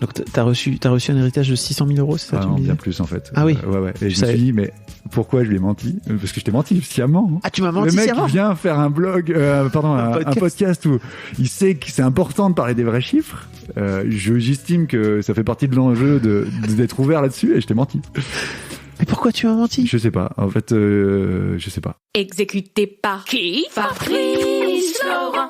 Donc t'as reçu un héritage de 600 000 euros, c'est ça? Ah non, bien plus en fait. Ah oui. Ouais. Et je me suis dit, mais pourquoi je lui ai menti? Parce que je t'ai menti sciemment. Hein. Ah, tu m'as menti sciemment? Le mec vient faire un blog, un podcast où il sait que c'est important de parler des vrais chiffres. J'estime que ça fait partie de l'enjeu d'être ouvert là-dessus et je t'ai menti. Mais pourquoi tu m'as menti? Je sais pas. En fait, je sais pas. Exécuté par qui? Fabrice Florent.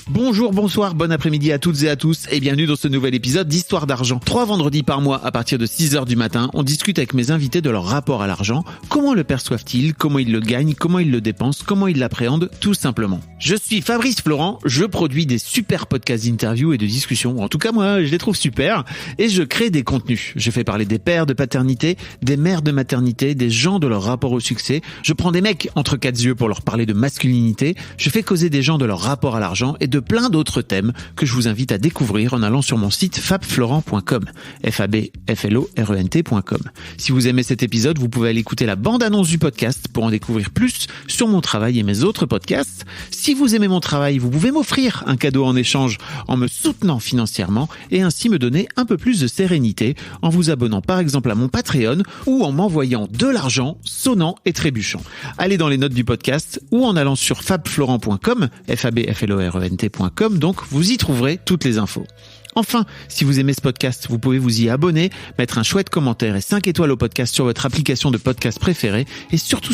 Bonjour, bonsoir, bon après-midi à toutes et à tous et bienvenue dans ce nouvel épisode d'Histoire d'argent. 3 vendredis par mois à partir de 6h du matin, on discute avec mes invités de leur rapport à l'argent, comment le perçoivent-ils, comment ils le gagnent, comment ils le dépensent, comment ils l'appréhendent, tout simplement. Je suis Fabrice Florent, je produis des super podcasts d'interviews et de discussions, en tout cas moi je les trouve super, et je crée des contenus. Je fais parler des pères de paternité, des mères de maternité, des gens de leur rapport au succès, je prends des mecs entre 4 yeux pour leur parler de masculinité, je fais causer des gens de leur rapport à l'argent et de plein d'autres thèmes que je vous invite à découvrir en allant sur mon site fabflorent.com, fabflorent.com. Si vous aimez cet épisode, vous pouvez aller écouter la bande-annonce du podcast pour en découvrir plus sur mon travail et mes autres podcasts. Si vous aimez mon travail, vous pouvez m'offrir un cadeau en échange en me soutenant financièrement et ainsi me donner un peu plus de sérénité en vous abonnant par exemple à mon Patreon ou en m'envoyant de l'argent sonnant et trébuchant. Allez dans les notes du podcast ou en allant sur fabflorent.com, fabflorent.com, donc vous y trouverez toutes les infos. Enfin, si vous aimez ce podcast, vous pouvez vous y abonner, mettre un chouette commentaire et 5 étoiles au podcast sur votre application de podcast préférée et surtout,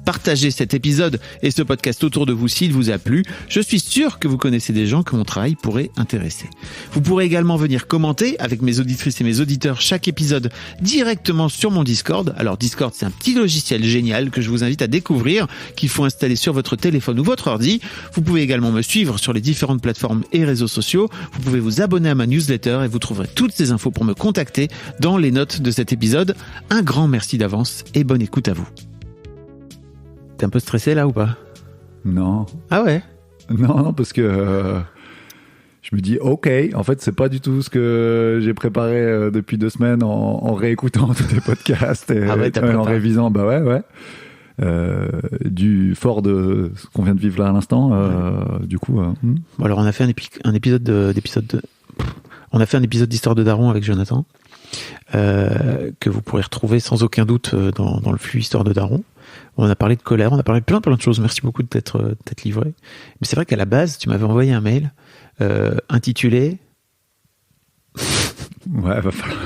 partagez cet épisode et ce podcast autour de vous s'il vous a plu. Je suis sûr que vous connaissez des gens que mon travail pourrait intéresser. Vous pourrez également venir commenter avec mes auditrices et mes auditeurs chaque épisode directement sur mon Discord. Alors Discord, c'est un petit logiciel génial que je vous invite à découvrir, qu'il faut installer sur votre téléphone ou votre ordi. Vous pouvez également me suivre sur les différentes plateformes et réseaux sociaux. Vous pouvez vous abonner à ma newsletter et vous trouverez toutes ces infos pour me contacter dans les notes de cet épisode. Un grand merci d'avance et bonne écoute à vous. T'es un peu stressé là ou pas? Non. Ah ouais? Non, parce que je me dis, ok, en fait, c'est pas du tout ce que j'ai préparé depuis 2 semaines en réécoutant tous tes podcasts et en révisant. Bah ouais. Du fort de ce qu'on vient de vivre là à l'instant, du coup. Bon, alors on a fait un épisode on a fait un épisode d'Histoire de Daron avec Jonathan, que vous pourrez retrouver sans aucun doute dans le flux Histoire de Daron. On a parlé de colère, on a parlé de plein de choses. Merci beaucoup d'être livré. Mais c'est vrai qu'à la base, tu m'avais envoyé un mail intitulé. Ouais, va falloir.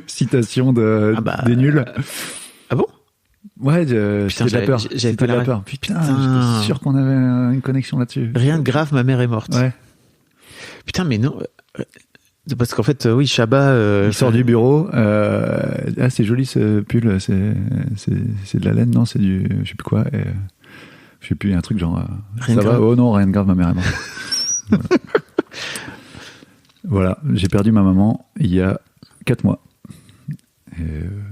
Citation des nuls. Ah bon? Ouais, j'avais la peur. J'avais pas la peur. Putain, j'étais sûr qu'on avait une connexion là-dessus. Rien de grave, ma mère est morte. Ouais. Putain, mais non. Parce qu'en fait, oui, Chabat. Il sort du bureau. Ah, c'est joli ce pull. C'est de la laine, non? C'est du. Je sais plus quoi. Je sais plus, un truc genre. Rien ça de va? grave. Oh non, rien de grave, ma mère est morte. Voilà, j'ai perdu ma maman il y a 4 mois. Et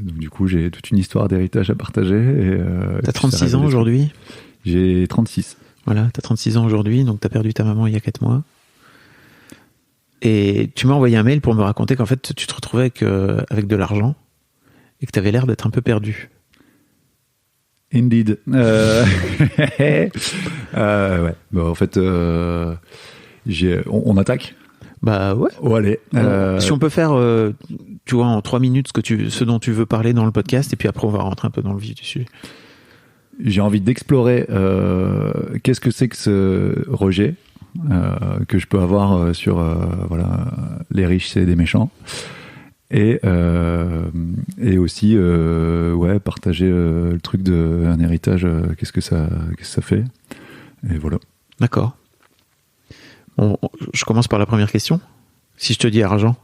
donc du coup, j'ai toute une histoire d'héritage à partager. T'as 36 ans aujourd'hui? J'ai 36. Voilà, t'as 36 ans aujourd'hui, donc t'as perdu ta maman il y a 4 mois. Et tu m'as envoyé un mail pour me raconter qu'en fait, tu te retrouvais avec de l'argent et que t'avais l'air d'être un peu perdu. Indeed. Ouais. Bah, en fait, on attaque. Bah ouais. Oh, allez. Si on peut faire, tu vois, en 3 minutes ce dont tu veux parler dans le podcast, et puis après on va rentrer un peu dans le vif du sujet. J'ai envie d'explorer qu'est-ce que c'est que ce rejet que je peux avoir sur les riches c'est des méchants, et aussi partager le truc d'un héritage, qu'est-ce que ça fait, et voilà. D'accord. Je commence par la première question. Si je te dis argent,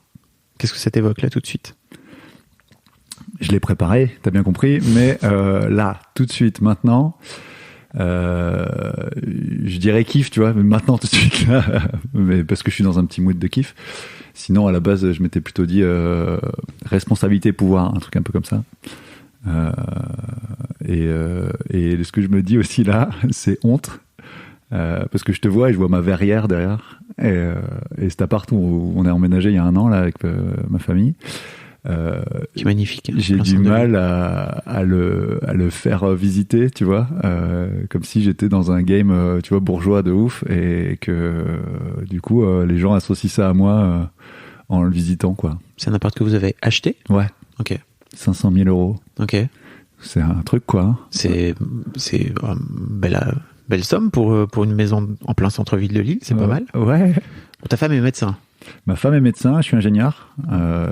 qu'est-ce que ça t'évoque là tout de suite? Je l'ai préparé, t'as bien compris, mais là, tout de suite, maintenant, je dirais kiff, tu vois, mais maintenant, tout de suite, là, mais parce que je suis dans un petit mood de kiff. Sinon, à la base, je m'étais plutôt dit responsabilité, pouvoir, un truc un peu comme ça. Et ce que je me dis aussi là, c'est honte. Parce que je te vois et je vois ma verrière derrière, et cet appart où on est emménagé il y a 1 an là avec ma famille, Qui est magnifique. J'ai du mal à le faire visiter, tu vois, comme si j'étais dans un game, tu vois, bourgeois de ouf, et que du coup, les gens associent ça à moi en le visitant, quoi. C'est un appart que vous avez acheté ? Ouais. Ok. 500 000 €. Ok. C'est un truc, quoi. Hein. C'est belle somme pour une maison en plein centre-ville de Lille, c'est pas mal. Ouais. Ta femme est médecin. Ma femme est médecin, je suis ingénieur,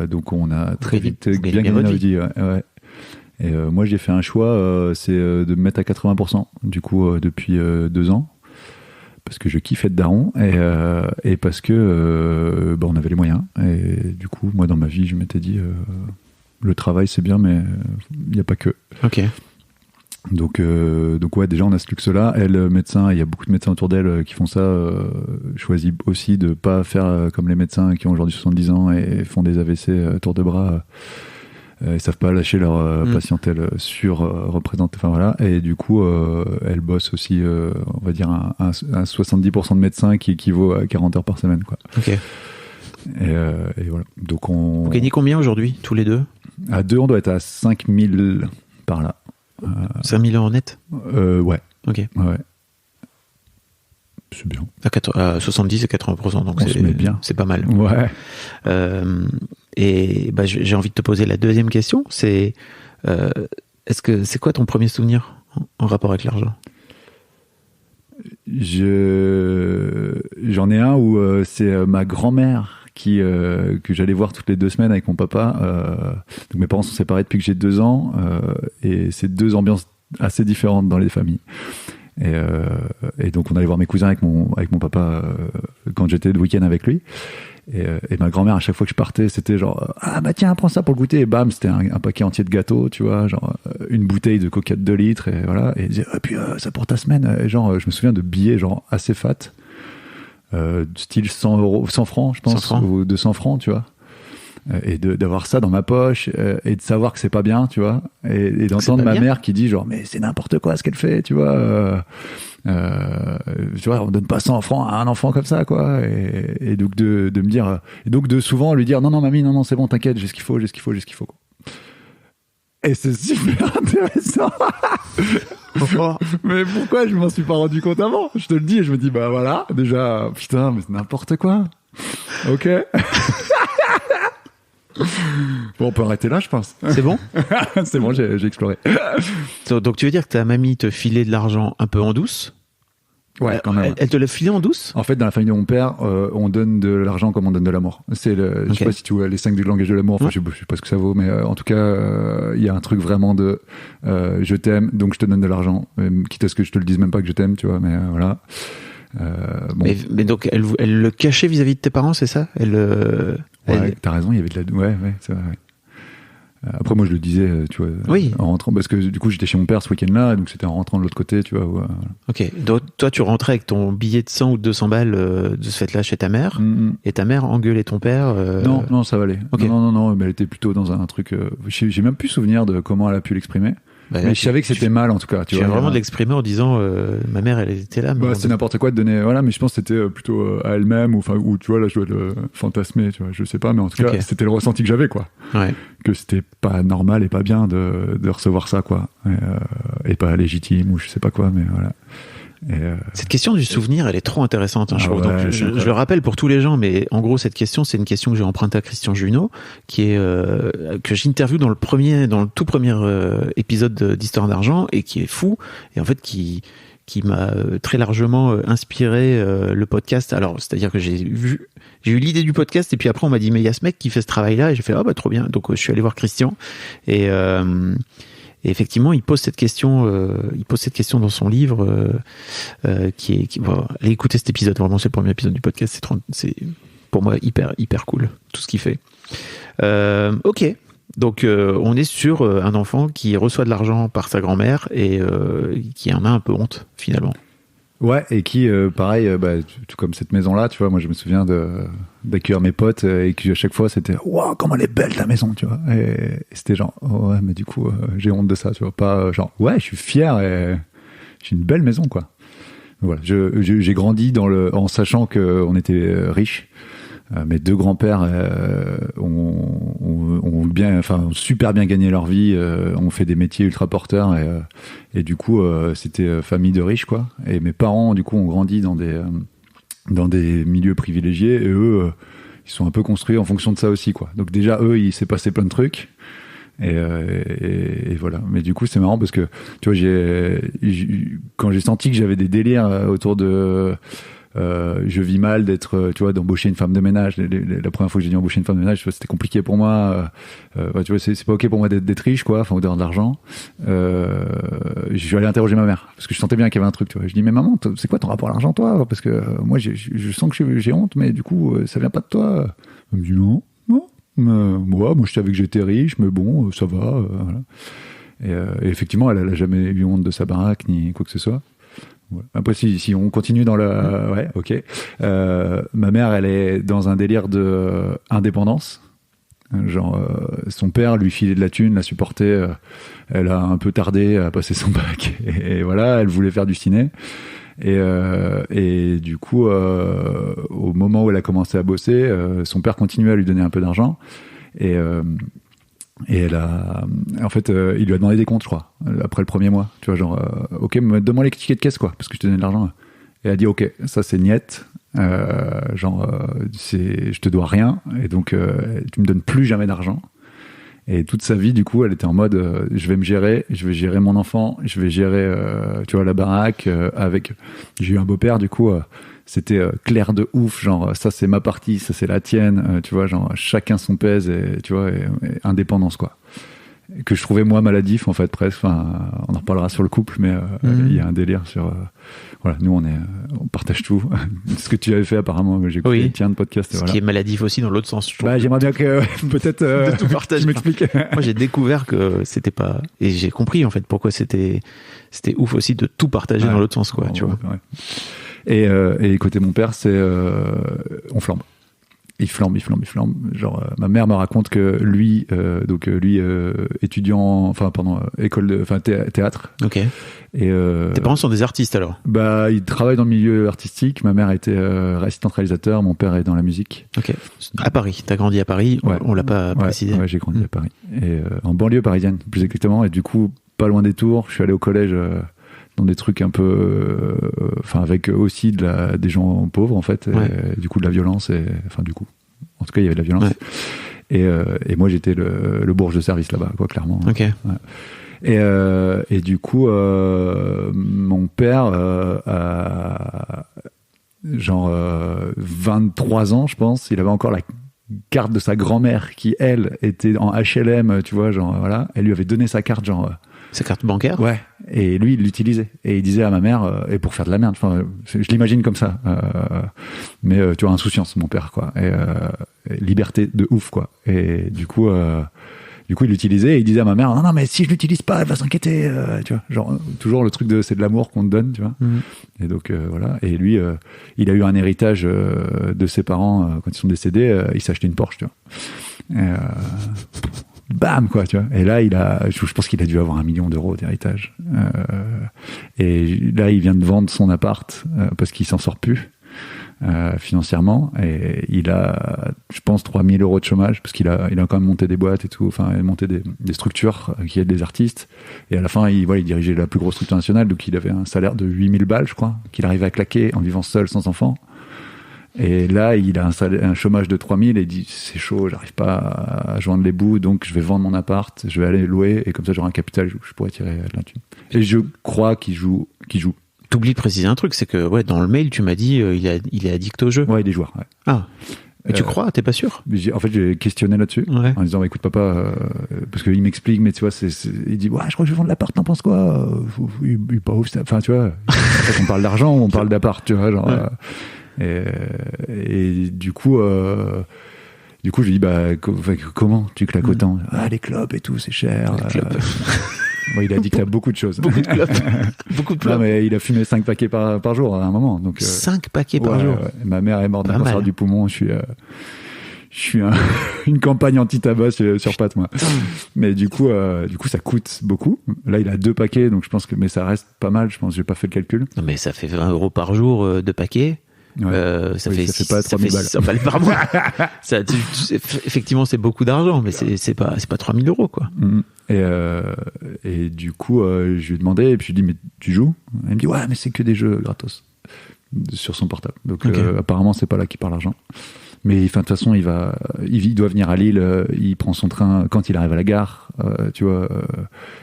donc on a très vite bien gagné notre vie. Ouais. Et moi j'ai fait un choix, c'est de me mettre à 80%, du coup depuis 2 ans, parce que je kiffe être daron, et parce que on avait les moyens, et du coup moi dans ma vie je m'étais dit le travail c'est bien, mais il n'y a pas que. Ok. Donc ouais, déjà on a ce luxe-là. Elle, médecin, il y a beaucoup de médecins autour d'elle qui font ça, choisit aussi de pas faire comme les médecins qui ont aujourd'hui 70 ans et font des AVC tour de bras. Ils savent pas lâcher leur patientèle surreprésentée. Enfin voilà. Et du coup, elle bosse aussi, on va dire un 70% de médecins qui équivaut à 40 heures par semaine, quoi. Ok. Et voilà. Donc vous gagnez combien aujourd'hui, tous les deux ? À 2, on doit être à 5 000 par là. 5 000 € net ? Ouais. Ok. Ouais. C'est bien. À 70 et 80%, donc c'est pas mal. Ouais. Et j'ai envie de te poser la deuxième question, c'est c'est quoi ton premier souvenir en rapport avec l'argent ? J'en ai un où c'est ma grand-mère que j'allais voir toutes les 2 semaines avec mon papa. Donc mes parents sont séparés depuis que j'ai 2 ans, et c'est 2 ambiances assez différentes dans les familles. Et donc on allait voir mes cousins avec mon papa quand j'étais de week-end avec lui. Et ma grand-mère, à chaque fois que je partais, c'était genre ah bah tiens, prends ça pour le goûter, et bam, c'était un paquet entier de gâteaux, tu vois, genre une bouteille de Coca de 2 litres, et voilà, et elle disait puis ça pour ta semaine, et genre je me souviens de billets genre assez fat, style 100 francs je pense, 100 francs. ou 200 francs, tu vois, et d'avoir ça dans ma poche, et de savoir que c'est pas bien, tu vois, et d'entendre ma mère qui dit genre mais c'est n'importe quoi ce qu'elle fait, tu vois, tu vois, on donne pas 100 francs à un enfant comme ça, quoi, et donc de me dire, et donc de souvent lui dire non mamie, non c'est bon, t'inquiète, j'ai ce qu'il faut, quoi. Et c'est super intéressant. Mais pourquoi je m'en suis pas rendu compte avant ? Je te le dis, et je me dis bah voilà, déjà putain, mais c'est n'importe quoi. Ok. Bon, on peut arrêter là, je pense. C'est bon ? C'est bon, j'ai exploré. Donc tu veux dire que ta mamie te filait de l'argent un peu en douce ? Ouais, quand même. Elle te l'a filé en douce ? En fait, dans la famille de mon père, on donne de l'argent comme on donne de l'amour. C'est je sais pas si tu vois les 5 du langage de l'amour. Enfin, je sais pas ce que ça vaut, mais en tout cas, il y a un truc vraiment de je t'aime, donc je te donne de l'argent, quitte à ce que je te le dise même pas que je t'aime, tu vois. Mais voilà. Bon. Mais donc elle le cachait vis-à-vis de tes parents, c'est ça ? Ouais, t'as raison, il y avait de la. Ouais, c'est vrai. Ouais. Après, moi, je le disais, tu vois, en rentrant, parce que du coup, j'étais chez mon père ce week-end-là, donc c'était en rentrant de l'autre côté, tu vois. Ouais, voilà. Ok, donc toi, tu rentrais avec ton billet de 100 ou de 200 balles de ce fait-là chez ta mère, et ta mère engueulait ton père. Non, ça va aller. Okay. Non, mais elle était plutôt dans un truc. J'ai même plus souvenir de comment elle a pu l'exprimer. Mais je savais que c'était mal, en tout cas. Tu vois, vraiment de l'exprimer en disant ma mère, elle était là. C'est n'importe quoi de donner. Voilà, mais je pense que c'était plutôt à elle-même, ou tu vois, là, je dois le fantasmer, tu vois, je sais pas, mais en tout cas, c'était le ressenti que j'avais, quoi. Ouais. Que c'était pas normal et pas bien de recevoir ça, quoi. Et pas légitime, ou je sais pas quoi, mais voilà. Cette question du souvenir, elle est trop intéressante, je trouve. Donc, je le rappelle pour tous les gens, mais en gros, cette question, c'est une question que j'ai empruntée à Christian Junot, qui est que j'interviewe dans le tout premier épisode d'Histoire d'argent, et qui est fou, et en fait qui m'a très largement inspiré le podcast. Alors, c'est-à-dire que j'ai eu l'idée du podcast, et puis après on m'a dit mais il y a ce mec qui fait ce travail-là, et j'ai fait bah trop bien. Donc je suis allé voir Christian, et effectivement, il pose cette question dans son livre, bon, allez écouter cet épisode. Vraiment, c'est le premier épisode du podcast. C'est pour moi hyper cool tout ce qu'il fait. Ok, donc on est sur un enfant qui reçoit de l'argent par sa grand-mère et qui en a un peu honte finalement. Ouais, et qui, pareil, comme cette maison-là, tu vois, moi je me souviens d'accueillir mes potes, et que à chaque fois c'était waouh, comment elle est belle ta maison, tu vois. Et c'était genre ouais, mais du coup j'ai honte de ça, tu vois, pas genre ouais, je suis fier et j'ai une belle maison, quoi. Voilà, j'ai grandi en sachant qu'on était riches. Mes deux grands-pères ont super bien gagné leur vie, ont fait des métiers ultra porteurs et du coup c'était famille de riches quoi. Et mes parents du coup ont grandi dans des milieux privilégiés et eux ils sont un peu construits en fonction de ça aussi quoi. Donc déjà eux il s'est passé plein de trucs et voilà. Mais du coup c'est marrant parce que tu vois quand j'ai senti que j'avais des délires autour de je vis mal d'être, tu vois, d'embaucher une femme de ménage. La première fois que j'ai dû embaucher une femme de ménage, tu vois, c'était compliqué pour moi. Tu vois, c'est pas ok pour moi d'être riche, quoi, enfin, ou d'avoir de l'argent. Je suis allé interroger ma mère parce que je sentais bien qu'il y avait un truc. Tu vois, je dis mais maman, c'est quoi ton rapport à l'argent, toi? Parce que moi, je sens que j'ai honte, mais du coup, ça vient pas de toi. Elle me dit non. Moi, je savais que j'étais riche, mais bon, ça va. Voilà. Et effectivement, elle a jamais eu honte de sa baraque ni quoi que ce soit. Après, si on continue dans ouais, ok. Ma mère, elle est dans un délire de indépendance. Genre, son père lui filait de la thune, la supportait. Elle a un peu tardé à passer son bac. Et voilà, elle voulait faire du ciné. Et du coup, au moment où elle a commencé à bosser, son père continuait à lui donner un peu d'argent. Et elle a, en fait, il lui a demandé des comptes, je crois, après le premier mois. Tu vois, genre, ok, donne-moi les tickets de caisse, quoi, parce que je te donne de l'argent. Et elle a dit, ok, ça c'est niette, je te dois rien, et donc tu me donnes plus jamais d'argent. Et toute sa vie, du coup, elle était en mode, je vais me gérer, je vais gérer mon enfant, je vais gérer, tu vois, la baraque. J'ai eu un beau-père, du coup. C'était clair de ouf, genre ça c'est ma partie, ça c'est la tienne, tu vois, genre chacun son pèse et tu vois, et indépendance quoi. Et que je trouvais moi maladif en fait presque. Enfin, on en reparlera sur le couple, mais il y a un délire sur voilà, nous on partage tout. Ce que tu avais fait apparemment, j'ai écouté tiens de podcast. Ce qui est maladif aussi dans l'autre sens. Je trouve. Bah j'aimerais bien que peut-être de tout partager. Tu m'expliques. Moi j'ai découvert que c'était pas et j'ai compris en fait pourquoi c'était ouf aussi de tout partager dans l'autre sens quoi, tu vois. Ouais. Et côté mon père, c'est on flambe. Il flambe. Genre, ma mère me raconte que lui, étudiant, école théâtre. Ok. Et tes parents sont des artistes alors? Bah, ils travaillent dans le milieu artistique. Ma mère était assistante réalisateur, mon père est dans la musique. Ok. À Paris. T'as grandi à Paris. Ouais. On l'a pas précisé. Ouais, j'ai grandi à Paris et en banlieue parisienne, plus exactement. Et du coup, pas loin des Tours. Je suis allé au collège. Dans des trucs un peu avec aussi des gens pauvres en fait, et, du coup de la violence en tout cas il y avait de la violence et moi j'étais le bourge de service là-bas quoi, clairement. Ok. Ouais. Et du coup mon père a genre 23 ans je pense, il avait encore la carte de sa grand-mère qui elle était en HLM, tu vois, genre voilà, elle lui avait donné sa carte genre sa carte bancaire. Ouais. Et lui, il l'utilisait. Et il disait à ma mère, et pour faire de la merde, je l'imagine comme ça. Mais tu vois, insouciance, mon père, quoi. Et liberté de ouf, quoi. Et du coup, il l'utilisait et il disait à ma mère, non, mais si je l'utilise pas, elle va s'inquiéter. Tu vois, genre, toujours le truc c'est de l'amour qu'on te donne, tu vois. Et donc, voilà. Et lui, il a eu un héritage de ses parents quand ils sont décédés. Il s'est acheté une Porsche, tu vois. Bam quoi, tu vois. Et là je pense qu'il a dû avoir 1 million d'euros d'héritage. Et là il vient de vendre son appart parce qu'il s'en sort plus financièrement, et il a je pense 3 000 euros de chômage parce qu'il a quand même monté des boîtes et tout, enfin monté des structures qui aident des artistes, et à la fin il dirigeait la plus grosse structure nationale, donc il avait un salaire de 8 000 balles je crois qu'il arrivait à claquer en vivant seul sans enfant. Et là, il a un chômage de 3 000 et il dit c'est chaud, j'arrive pas à joindre les bouts, donc je vais vendre mon appart, je vais aller louer, et comme ça j'aurai un capital, je pourrais tirer de la thune. Et je crois qu'il joue. T'oublies de préciser un truc, c'est que dans le mail tu m'as dit il est addict au jeu. Ouais, il est joueur. Ouais. Ah. Et tu crois? T'es pas sûr? En fait, j'ai questionné là-dessus en disant écoute papa, parce qu'il m'explique, mais tu vois, il dit ouais, je crois que je vais vendre l'appart, t'en penses quoi? Il est pas ouf, enfin tu vois. En fait, on parle d'argent, on parle d'appart, tu vois, genre. Ouais. Et du coup, je lui dis comment tu claques autant? Les clubs et tout, c'est cher. Bon, il a dit qu'il y a beaucoup de choses. Beaucoup de clubs. Beaucoup de clubs. Non, mais il a fumé 5 paquets par jour à un moment. Donc, 5 paquets par jour. Ouais. Ma mère est morte d'un cancer du poumon. Je suis une campagne anti-tabac sur pattes, moi. Mais du coup, ça coûte beaucoup. Là, il a 2 paquets, donc je pense mais ça reste pas mal. Je pense, j'ai pas fait le calcul. Non, mais ça fait 20 euros par jour, 2 paquets. Ça oui, fait ça fait pas 3000 balles. 600 balles par mois. Effectivement, c'est beaucoup d'argent, mais c'est pas 3000 euros, quoi. Et du coup, je lui ai demandé, et puis je lui ai dit, mais tu joues? Elle me dit, ouais, mais c'est que des jeux gratos sur son portable. Donc, apparemment, c'est pas là qu'il parle argent. Mais enfin, de toute façon, il doit venir à Lille, il prend son train quand il arrive à la gare, tu vois,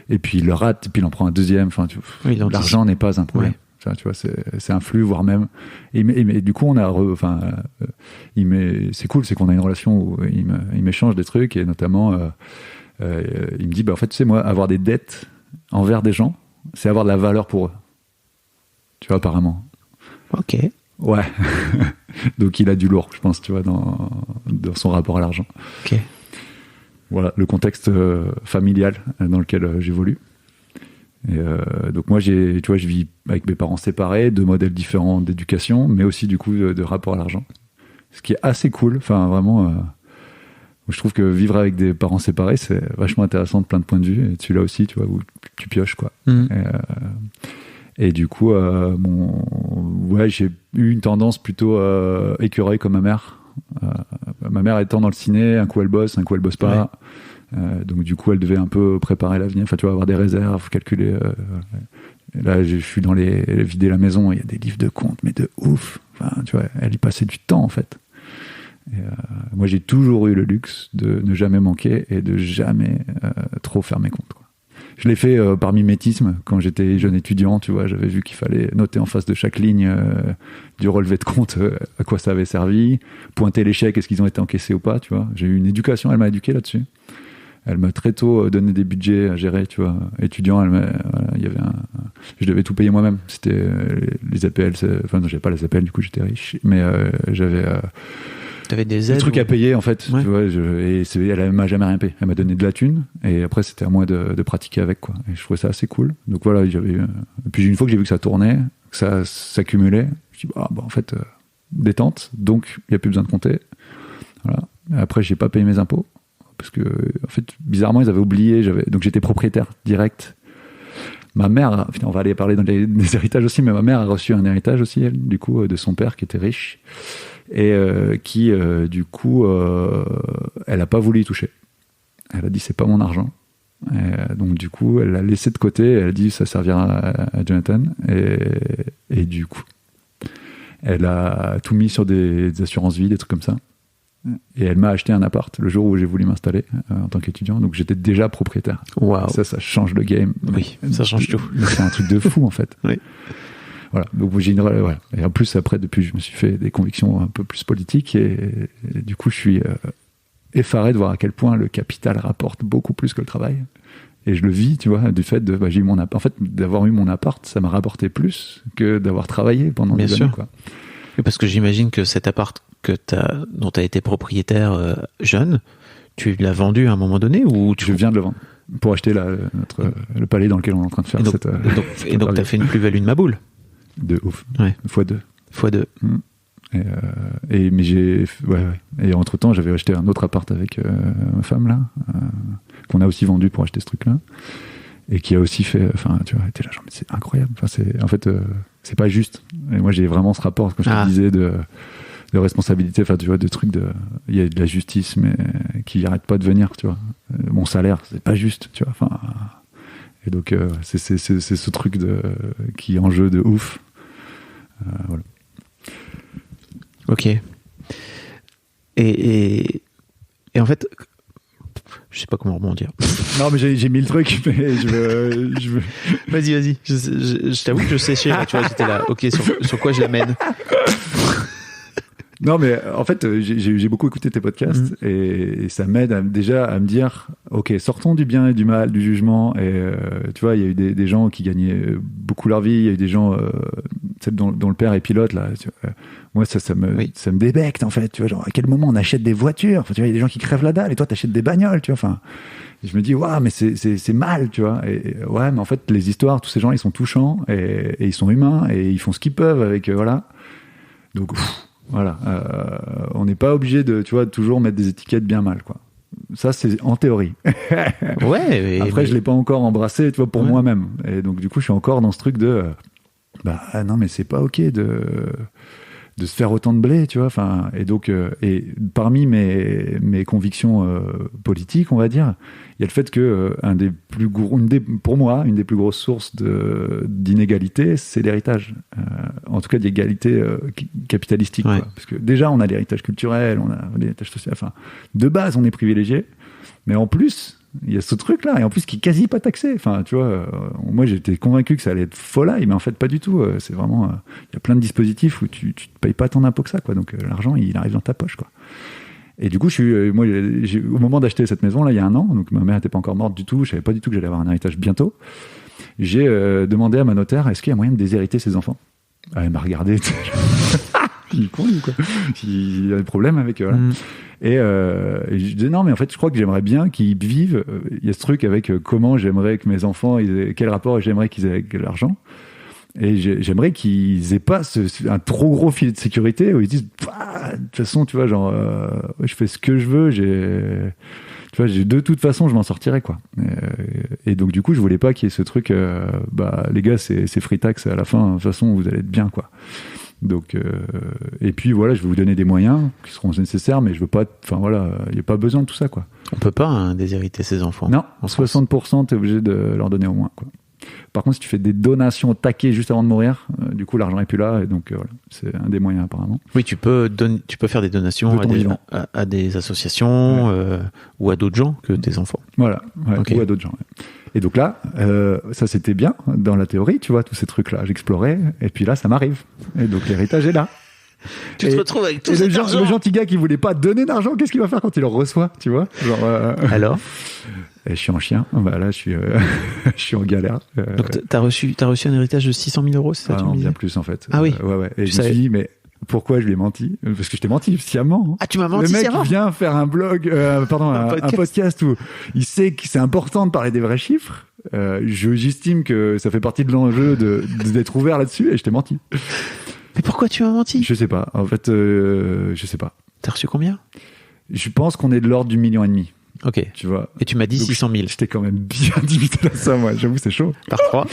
et puis il le rate, et puis il en prend un deuxième. Enfin, l'argent n'est pas un problème. Ouais. Enfin, tu vois, c'est un flux, voire même. Et du coup, c'est cool, c'est qu'on a une relation où il m'échange des trucs, et notamment, il me dit, bah, en fait, tu sais, moi, avoir des dettes envers des gens, c'est avoir de la valeur pour eux. Tu vois, apparemment. Ok. Ouais. Donc il a du lourd, je pense, tu vois, dans son rapport à l'argent. Ok. Voilà, le contexte familial dans lequel j'évolue. Et donc moi, tu vois, je vis avec mes parents séparés, 2 modèles différents d'éducation, mais aussi du coup de rapport à l'argent. Ce qui est assez cool. Enfin, vraiment, je trouve que vivre avec des parents séparés, c'est vachement intéressant de plein de points de vue. Et celui-là aussi, tu vois, où tu pioches, quoi. Et du coup, j'ai eu une tendance plutôt écureuil comme ma mère. Ma mère étant dans le ciné, un coup elle bosse pas. Ouais. Donc du coup, elle devait un peu préparer l'avenir. Enfin, tu vois, avoir des réserves, calculer. Et là, je suis dans vider la maison. Il y a des livres de comptes, mais de ouf. Enfin, tu vois, elle y passait du temps en fait. Et moi, j'ai toujours eu le luxe de ne jamais manquer et de jamais trop faire mes comptes, quoi. Je l'ai fait par mimétisme quand j'étais jeune étudiant, tu vois, j'avais vu qu'il fallait noter en face de chaque ligne du relevé de compte à quoi ça avait servi, pointer les chèques, est-ce qu'ils ont été encaissés ou pas, tu vois. J'ai eu une éducation, elle m'a éduqué là-dessus. Elle m'a très tôt donné des budgets à gérer, tu vois. Étudiant, je devais tout payer moi-même. C'était les APL, enfin non, j'avais pas les APL, du coup j'étais riche, mais j'avais... T'avais des aides, trucs à payer en fait, ouais. Tu vois, elle m'a jamais rien payé. Elle m'a donné de la thune et après c'était à moi de pratiquer avec, quoi. Et je trouvais ça assez cool. Donc voilà, et puis une fois que j'ai vu que ça tournait, que ça s'accumulait, je me dis en fait détente, donc il y a plus besoin de compter. Voilà. Et après j'ai pas payé mes impôts parce que en fait bizarrement ils avaient oublié, donc j'étais propriétaire direct. Ma mère, on va aller parler des héritages aussi, mais ma mère a reçu un héritage aussi, elle, du coup, de son père qui était riche. Et qui, du coup, elle n'a pas voulu y toucher. Elle a dit, c'est pas mon argent. Et, donc, du coup, elle l'a laissé de côté. Elle a dit, ça servira à Jonathan. Et du coup, elle a tout mis sur des assurances vie, des trucs comme ça. Et elle m'a acheté un appart le jour où j'ai voulu m'installer en tant qu'étudiant. Donc, j'étais déjà propriétaire. Wow. Ça change le game. Oui, ça change tout. C'est un truc de fou, en fait. Oui. Voilà. Donc j'ai voilà. Et en plus après, depuis, je me suis fait des convictions un peu plus politiques et du coup, je suis effaré de voir à quel point le capital rapporte beaucoup plus que le travail. Et je le vis, tu vois, du fait de j'ai eu mon appart. En fait, d'avoir eu mon appart, ça m'a rapporté plus que d'avoir travaillé pendant des années, quoi. Parce que j'imagine que cet appart dont tu as été propriétaire jeune, tu l'as vendu à un moment donné ou Je viens de le vendre pour acheter le palais dans lequel on est en train de faire cette. Et donc, tu as fait une plus-value de ma boule. De ouf. Ouais. x2. x2. Mais et entre temps j'avais acheté un autre appart avec ma femme là, qu'on a aussi vendu pour acheter ce truc là, et qui a aussi fait, enfin tu vois, était là genre mais c'est incroyable, enfin c'est pas juste. Et moi j'ai vraiment ce rapport, comme je te disais, de responsabilité, enfin tu vois, de trucs il y a de la justice mais qui arrête pas de venir, tu vois. Mon salaire c'est pas juste, tu vois, enfin. Et donc c'est ce truc qui est en jeu de ouf. Voilà. Ok. Et en fait, je sais pas comment rebondir. Non, mais j'ai mis le truc, mais je veux... Vas-y. Je t'avoue que je séchais, là, tu vois, j'étais là. Ok, sur quoi je l'amène? Non, mais en fait, j'ai beaucoup écouté tes podcasts et ça m'aide déjà à me dire, ok, sortons du bien et du mal, du jugement. Et tu vois, il y a eu des gens qui gagnaient beaucoup leur vie. Il y a eu des gens, dont le père est pilote là. Moi, ça me débecte en fait. Tu vois, genre à quel moment on achète des voitures? Enfin, tu vois, il y a des gens qui crèvent la dalle et toi, t'achètes des bagnoles. Tu vois, enfin, je me dis, waouh, mais c'est mal, tu vois. Et ouais, mais en fait, les histoires, tous ces gens, ils sont touchants et ils sont humains et ils font ce qu'ils peuvent avec, voilà. Donc. Voilà, on n'est pas obligé de, tu vois, toujours mettre des étiquettes bien mal, quoi. Ça, c'est en théorie. Ouais. Après, je l'ai pas encore embrassé, tu vois, pour moi-même. Et donc, du coup, je suis encore dans ce truc de, non, mais c'est pas ok de de se faire autant de blé, tu vois. Enfin, et donc, et parmi mes convictions politiques, on va dire, il y a le fait que pour moi, une des plus grosses sources d'inégalité, c'est l'héritage. En tout cas, d'égalité capitalistique. Ouais. Quoi. Parce que déjà, on a l'héritage culturel, on a l'héritage social. Enfin, de base, on est privilégié, mais en plus, il y a ce truc-là, et en plus qui est quasi pas taxé. Enfin, tu vois, moi j'étais convaincu que ça allait être folie, mais en fait pas du tout. C'est vraiment, il y a plein de dispositifs où tu te payes pas tant d'impôts que ça, quoi. Donc l'argent, il arrive dans ta poche, quoi. Et du coup, au moment d'acheter cette maison, là, il y a 1 an, donc ma mère n'était pas encore morte du tout, je savais pas du tout que j'allais avoir un héritage bientôt. J'ai demandé à ma notaire, est-ce qu'il y a moyen de déshériter ses enfants ? Elle m'a regardé. Il est con, lui, quoi. Il a des problèmes avec eux, voilà. Et je disais non, mais en fait je crois que j'aimerais bien qu'ils vivent. Il y a ce truc avec comment j'aimerais que mes enfants quel rapport j'aimerais qu'ils aient avec l'argent, et j'aimerais qu'ils aient pas un trop gros filet de sécurité où ils disent de toute façon, tu vois, genre je fais ce que je veux, tu vois, de toute façon je m'en sortirai, quoi. Et donc du coup je voulais pas qu'il y ait ce truc les gars, c'est free tax à la fin, de toute façon vous allez être bien, quoi. Donc et puis voilà, je vais vous donner des moyens qui seront nécessaires, mais je veux pas, enfin voilà, il y a pas besoin de tout ça, quoi. On peut pas déshériter ses enfants. Non, 60% t'es obligé de leur donner au moins, quoi. Par contre, si tu fais des donations au taquet juste avant de mourir, du coup l'argent est plus là, et donc voilà, c'est un des moyens apparemment. Oui, tu peux faire des donations à des associations, ou à d'autres gens que tes enfants. Voilà, ouais, Okay. ou à d'autres gens. Ouais. Et donc là, ça c'était bien dans la théorie, tu vois, tous ces trucs-là, j'explorais, et puis là ça m'arrive. Et donc l'héritage est là. Tu te retrouves avec tout cet argent. Le gentil gars qui voulait pas donner d'argent, qu'est-ce qu'il va faire quand il le reçoit, tu vois, genre, Alors et je suis en chien, bah là je suis en galère. Donc t'as reçu un héritage de 600 000 euros, c'est ça, tu me disais ? Bien plus en fait. Ah oui. Ouais. Et je me suis dit, mais pourquoi je lui ai menti ? Parce que je t'ai menti sciemment. Ah, tu m'as menti Le mec sciemment. vient faire un blog, un podcast où il sait que c'est important de parler des vrais chiffres. J'estime que ça fait partie de l'enjeu d'être ouvert là-dessus, et je t'ai menti. Mais pourquoi tu m'as menti ? Je sais pas. En fait, je sais pas. T'as reçu combien ? Je pense qu'on est de l'ordre du 1,5 million. Ok. Tu vois. Et tu m'as dit Donc, 600 000. J'étais quand même bien limité à ça, moi. J'avoue, c'est chaud. Par 3.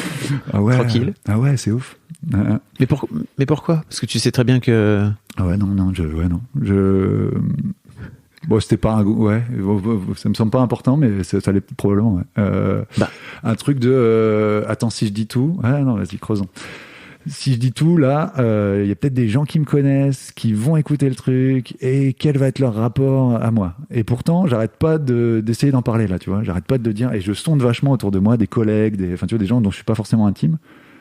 Ah ouais. Tranquille. Ah ouais, c'est ouf. Mais pourquoi ? Parce que tu sais très bien que... Ah ouais, non. Bon, c'était pas ça me semble pas important, mais ça l'est probablement, ouais. Un truc de, attends, si je dis tout, non, vas-y, creusons. Si je dis tout, là, il y a peut-être des gens qui me connaissent, qui vont écouter le truc, et quel va être leur rapport à moi. Et pourtant, j'arrête pas d'essayer d'en parler, là, tu vois. J'arrête pas de dire, et je sonde vachement autour de moi des collègues, tu vois, des gens dont je suis pas forcément intime.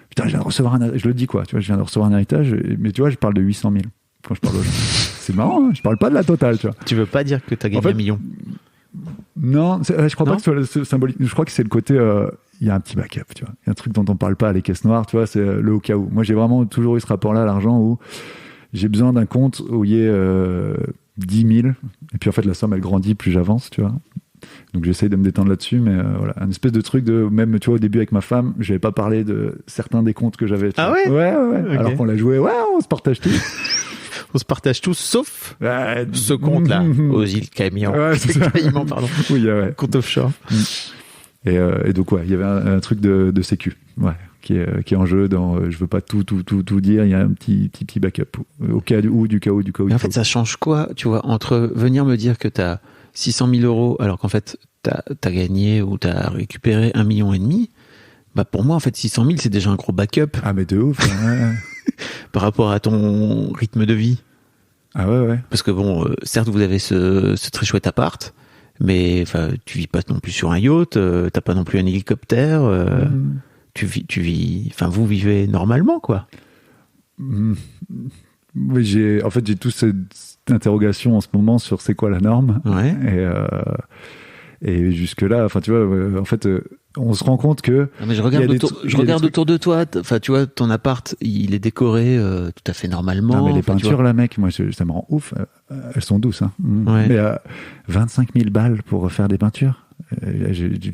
Putain, je viens de recevoir je le dis, quoi, tu vois, je viens de recevoir un héritage, mais tu vois, je parle de 800 000 quand je parle aux gens. C'est marrant, hein, je parle pas de la totale, tu vois. Tu veux pas dire que t'as gagné 1 million ? Non, je crois pas que ce soit symbolique. Je crois que c'est le côté, il y a un petit backup, tu vois. Il y a un truc dont on parle pas, les caisses noires, tu vois, c'est le au cas où. Moi, j'ai vraiment toujours eu ce rapport-là à l'argent où j'ai besoin d'un compte où il y ait 10 000, et puis en fait, la somme, elle grandit plus j'avance, tu vois. Donc j'essaye de me détendre là-dessus, mais voilà, un espèce de truc de, même tu vois, au début avec ma femme, j'avais pas parlé de certains des comptes que j'avais. Ah ouais ? Ouais. Okay. Alors qu'on l'a joué, on se partage tout. On se partage tous, sauf ce compte-là, aux îles Caïmans. Ouais, c'est ça. Caïmans, pardon. Oui, ouais. Compte offshore. Et donc, ouais, il y avait un truc de sécu, ouais, qui est en jeu dans, je veux pas tout dire, il y a un petit backup. Au cas où, du cas où. Mais en fait, ça change quoi, tu vois, entre venir me dire que t'as 600 000 euros, alors qu'en fait, t'as gagné ou t'as récupéré 1,5 million, bah, pour moi, en fait, 600 000, c'est déjà un gros backup. Ah, mais de ouf, ouais. Par rapport à ton rythme de vie. Ah ouais. Parce que bon, certes, vous avez ce très chouette appart, mais enfin, tu vis pas non plus sur un yacht, t'as pas non plus un hélicoptère, tu vis, enfin, vous vivez normalement, quoi. Oui, j'ai toute cette interrogation en ce moment sur c'est quoi la norme. Ouais. Et jusque-là, enfin, tu vois, en fait, on se rend compte que. Non, mais je regarde autour de toi, enfin, tu vois, ton appart, il est décoré tout à fait normalement. Non, mais les enfin, peintures, là, mec, moi, ça me rend ouf. Elles sont douces, hein. Ouais. Mais 25 000 balles pour refaire des peintures.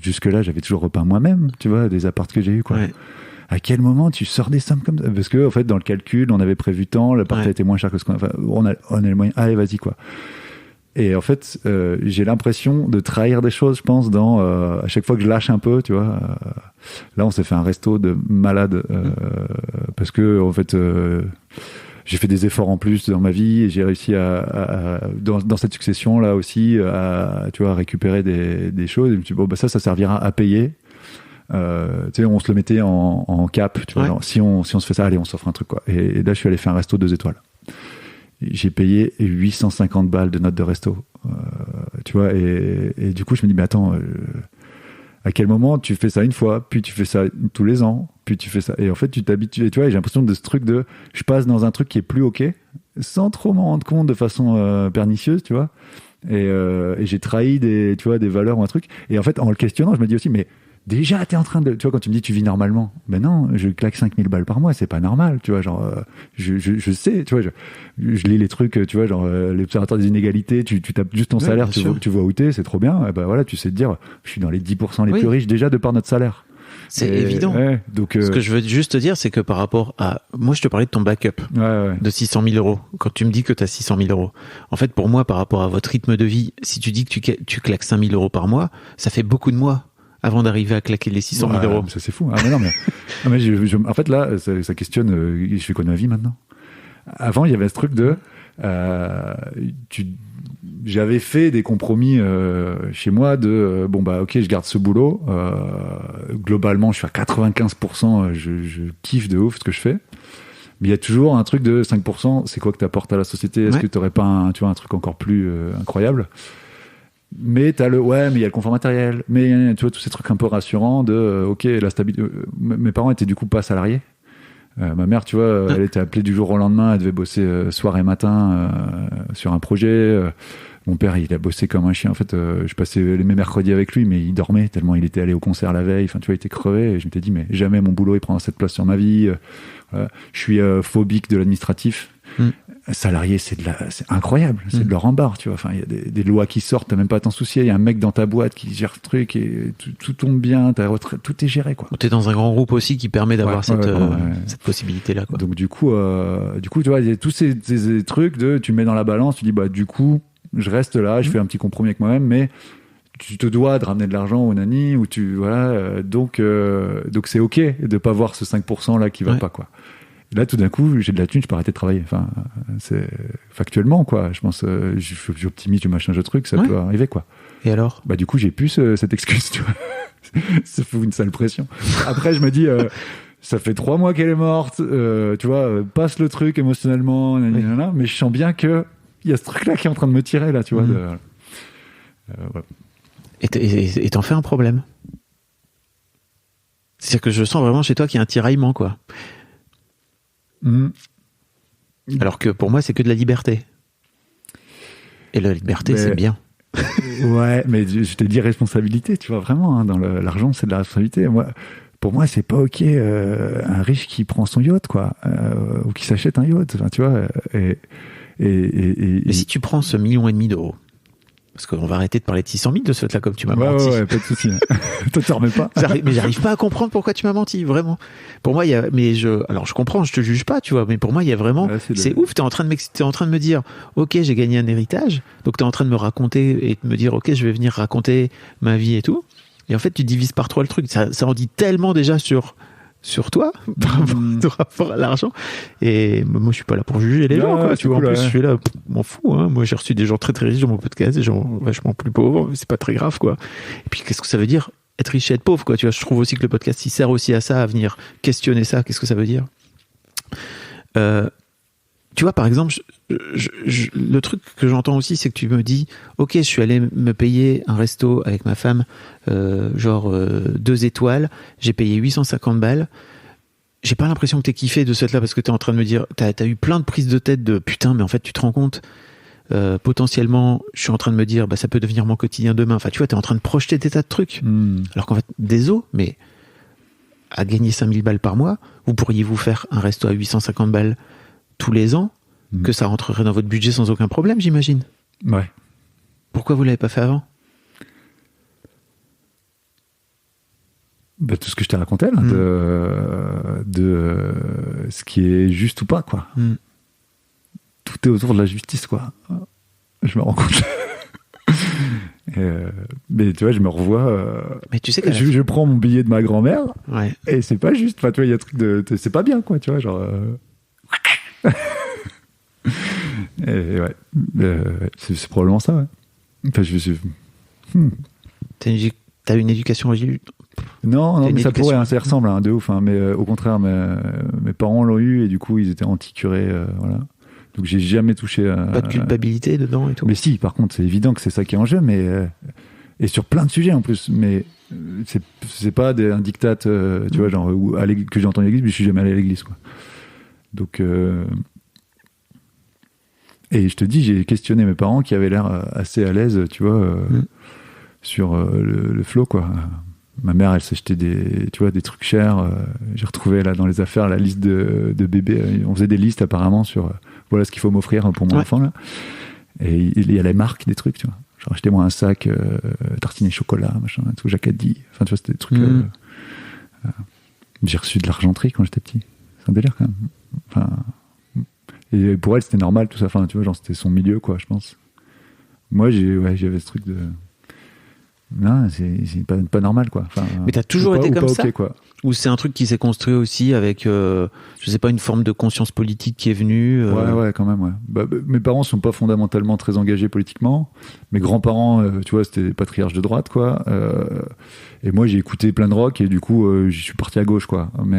Jusque-là, j'avais toujours repeint moi-même, tu vois, des apparts que j'ai eu, quoi. Ouais. À quel moment tu sors des sommes comme ça ? Parce que, en fait, dans le calcul, on avait prévu tant, l'appart était moins cher que ce qu'on a. Enfin, on a les moyens. Allez, vas-y, quoi. Et en fait, j'ai l'impression de trahir des choses, je pense, à chaque fois que je lâche un peu, tu vois. Là, on s'est fait un resto de malade parce que, en fait, j'ai fait des efforts en plus dans ma vie et j'ai réussi dans cette succession là aussi tu vois, à récupérer des choses. Et je me suis dit, bon, bah ça servira à payer. Tu sais, on se le mettait en cap, tu vois, genre, si on se fait ça, allez, on s'offre un truc, quoi. Et là, je suis allé faire un resto 2 étoiles. J'ai payé 850 balles de notes de resto, tu vois, et du coup, je me dis, mais attends, à quel moment tu fais ça une fois, puis tu fais ça tous les ans, puis tu fais ça, et en fait, tu t'habitues, et tu vois, et j'ai l'impression de ce truc de, je passe dans un truc qui est plus ok, sans trop m'en rendre compte de façon pernicieuse, tu vois, et j'ai trahi des valeurs ou un truc, et en fait, en le questionnant, je me dis aussi, mais déjà, t'es en train de... Tu vois, quand tu me dis tu vis normalement, ben non, je claque 5000 balles par mois, c'est pas normal, tu vois, genre... Je sais, tu vois, je lis les trucs, tu vois, genre l'observatoire des inégalités, tu tapes juste ton salaire, tu vois où t'es, c'est trop bien, et ben voilà, tu sais te dire, je suis dans les 10% les plus riches déjà de par notre salaire. C'est évident. Ouais, donc, ce que je veux juste te dire, c'est que par rapport à... Moi, je te parlais de ton backup de 600 000 euros. Quand tu me dis que tu as 600 000 euros. En fait, pour moi, par rapport à votre rythme de vie, si tu dis que tu claques 5 000 euros par mois, ça fait beaucoup de mois avant d'arriver à claquer les 600 000 euros. Ça, c'est fou. Ah, mais non, mais, en fait, là, ça questionne, je fais quoi de ma vie maintenant? Avant, il y avait ce truc de, j'avais fait des compromis chez moi de, bon, bah, ok, je garde ce boulot. Globalement, je suis à 95%, je kiffe de ouf ce que je fais. Mais il y a toujours un truc de 5%, c'est quoi que tu apportes à la société? Est-ce que tu n'aurais pas un truc encore plus incroyable? Mais t'as mais il y a le confort matériel, mais tu vois, tous ces trucs un peu rassurants de ok, la stabilité. Mes parents étaient du coup pas salariés. Ma mère, tu vois, elle était appelée du jour au lendemain, elle devait bosser soir et matin sur un projet. Mon père, il a bossé comme un chien. En fait, je passais mes mercredis avec lui, mais il dormait tellement il était allé au concert la veille. Enfin, tu vois, il était crevé. Et je m'étais dit, mais jamais mon boulot il prendra cette place sur ma vie. Je suis phobique de l'administratif. Salarié, c'est incroyable, c'est de leur embarras, tu vois. Enfin, il y a des lois qui sortent, t'as même pas à t'en soucier. Il y a un mec dans ta boîte qui gère ce truc et tout tombe bien, tout est géré, quoi. T'es dans un grand groupe aussi qui permet d'avoir cette possibilité-là, quoi. Donc, du coup, tu vois, il y a tous ces trucs de, tu mets dans la balance, tu dis, bah, du coup, je reste là, je fais un petit compromis avec moi-même, mais tu te dois de ramener de l'argent au nani, ou donc c'est ok de pas voir ce 5% là qui va pas, quoi. Et là, tout d'un coup, j'ai de la thune, je peux arrêter de travailler. Enfin, c'est factuellement, quoi. Je pense, j'optimise du machin, de truc, ça peut arriver, quoi. Et alors? Bah, du coup, j'ai plus cette excuse, tu vois. Ça fout une sale pression. Après, je me dis, ça fait 3 mois qu'elle est morte, tu vois, passe le truc émotionnellement, mais je sens bien que il y a ce truc-là qui est en train de me tirer, là, tu vois. Voilà. Et t'en fais un problème. C'est-à-dire que je sens vraiment chez toi qu'il y a un tiraillement, quoi. Alors que pour moi, c'est que de la liberté. Et la liberté, c'est bien. Ouais, mais je t'ai dit responsabilité, tu vois, vraiment. Hein, dans l'argent, c'est de la responsabilité. Pour moi, c'est pas ok un riche qui prend son yacht, quoi, ou qui s'achète un yacht. Enfin, tu vois. Mais si tu prends ce 1,5 million d'euros, parce qu'on va arrêter de parler de 600 000 de ce là comme tu m'as menti. Ouais, pas de souci. Toi, tu remets pas. Mais j'arrive pas à comprendre pourquoi tu m'as menti, vraiment. Pour moi, alors je comprends, je te juge pas, tu vois, mais pour moi, il y a vraiment, c'est ouf, t'es en train de me dire, ok, j'ai gagné un héritage, donc t'es en train de me raconter et de me dire, ok, je vais venir raconter ma vie et tout. Et en fait, tu divises par 3 le truc. Ça en dit tellement déjà sur toi, par rapport à l'argent. Et moi, je suis pas là pour juger les gens, quoi. Tu vois, en plus, je suis là, m'en fous, hein. Moi, j'ai reçu des gens très très riches dans mon podcast, des gens vachement plus pauvres. C'est pas très grave, quoi. Et puis, qu'est-ce que ça veut dire être riche et être pauvre, quoi? Tu vois, je trouve aussi que le podcast, il sert aussi à ça, à venir questionner ça. Qu'est-ce que ça veut dire? Tu vois, par exemple, le truc que j'entends aussi, c'est que tu me dis, ok, je suis allé me payer un resto avec ma femme, 2 étoiles, j'ai payé 850 balles. J'ai pas l'impression que t'es kiffé de cette là parce que t'es en train de me dire, t'as eu plein de prises de tête de putain, mais en fait, tu te rends compte, potentiellement, je suis en train de me dire, bah, ça peut devenir mon quotidien demain. Enfin, tu vois, t'es en train de projeter des tas de trucs. Alors qu'en fait, désolé, mais à gagner 5000 balles par mois, vous pourriez vous faire un resto à 850 balles tous les ans, que ça rentrerait dans votre budget sans aucun problème, j'imagine. Ouais. Pourquoi vous l'avez pas fait avant? Bah, tout ce que je t'ai raconté là, de ce qui est juste ou pas, quoi. Tout est autour de la justice, quoi. Je me rends compte. Mais tu vois, je me revois. Mais tu sais que je prends mon billet de ma grand-mère. Ouais. Et c'est pas juste. Enfin, tu vois, il y a un truc de. C'est pas bien, quoi. Tu vois, genre. Et ouais, c'est probablement ça, ouais. Enfin, T'as une éducation Non, mais ça pourrait, hein, ça y ressemble, hein, de ouf. Hein, mais au contraire, mes parents l'ont eu et du coup, ils étaient anti-curés, voilà. Donc, j'ai jamais touché à... Pas de culpabilité dedans et tout. Mais si, par contre, c'est évident que c'est ça qui est en jeu, mais... et sur plein de sujets, en plus. Mais c'est pas un diktat, tu vois, genre, que j'ai entendu à l'église, mais je suis jamais allé à l'église, quoi. Donc... Et je te dis, j'ai questionné mes parents qui avaient l'air assez à l'aise, tu vois, sur le flow, quoi. Ma mère, elle s'achetait des trucs chers. J'ai retrouvé là dans les affaires la liste de bébés. On faisait des listes apparemment sur voilà ce qu'il faut m'offrir pour mon enfant là. Et il y a les marques des trucs, tu vois. Genre achetez-moi un sac tartiné chocolat, machin, tout, Jacadi. Enfin, tu vois, c'était des trucs. J'ai reçu de l'argenterie quand j'étais petit. C'est un délire quand même. Enfin, et pour elle, c'était normal tout ça. Enfin, tu vois, genre c'était son milieu, quoi, je pense. Moi, j'avais ce truc de. Non, c'est pas normal, quoi. Enfin, mais t'as toujours été comme ça, okay, quoi. Ou c'est un truc qui s'est construit aussi avec, je sais pas, une forme de conscience politique qui est venue Ouais, quand même, ouais. Mes parents sont pas fondamentalement très engagés politiquement. Mes grands-parents, tu vois, c'était des patriarches de droite, quoi. Et moi, j'ai écouté plein de rock et du coup, j'y suis parti à gauche, quoi. Mais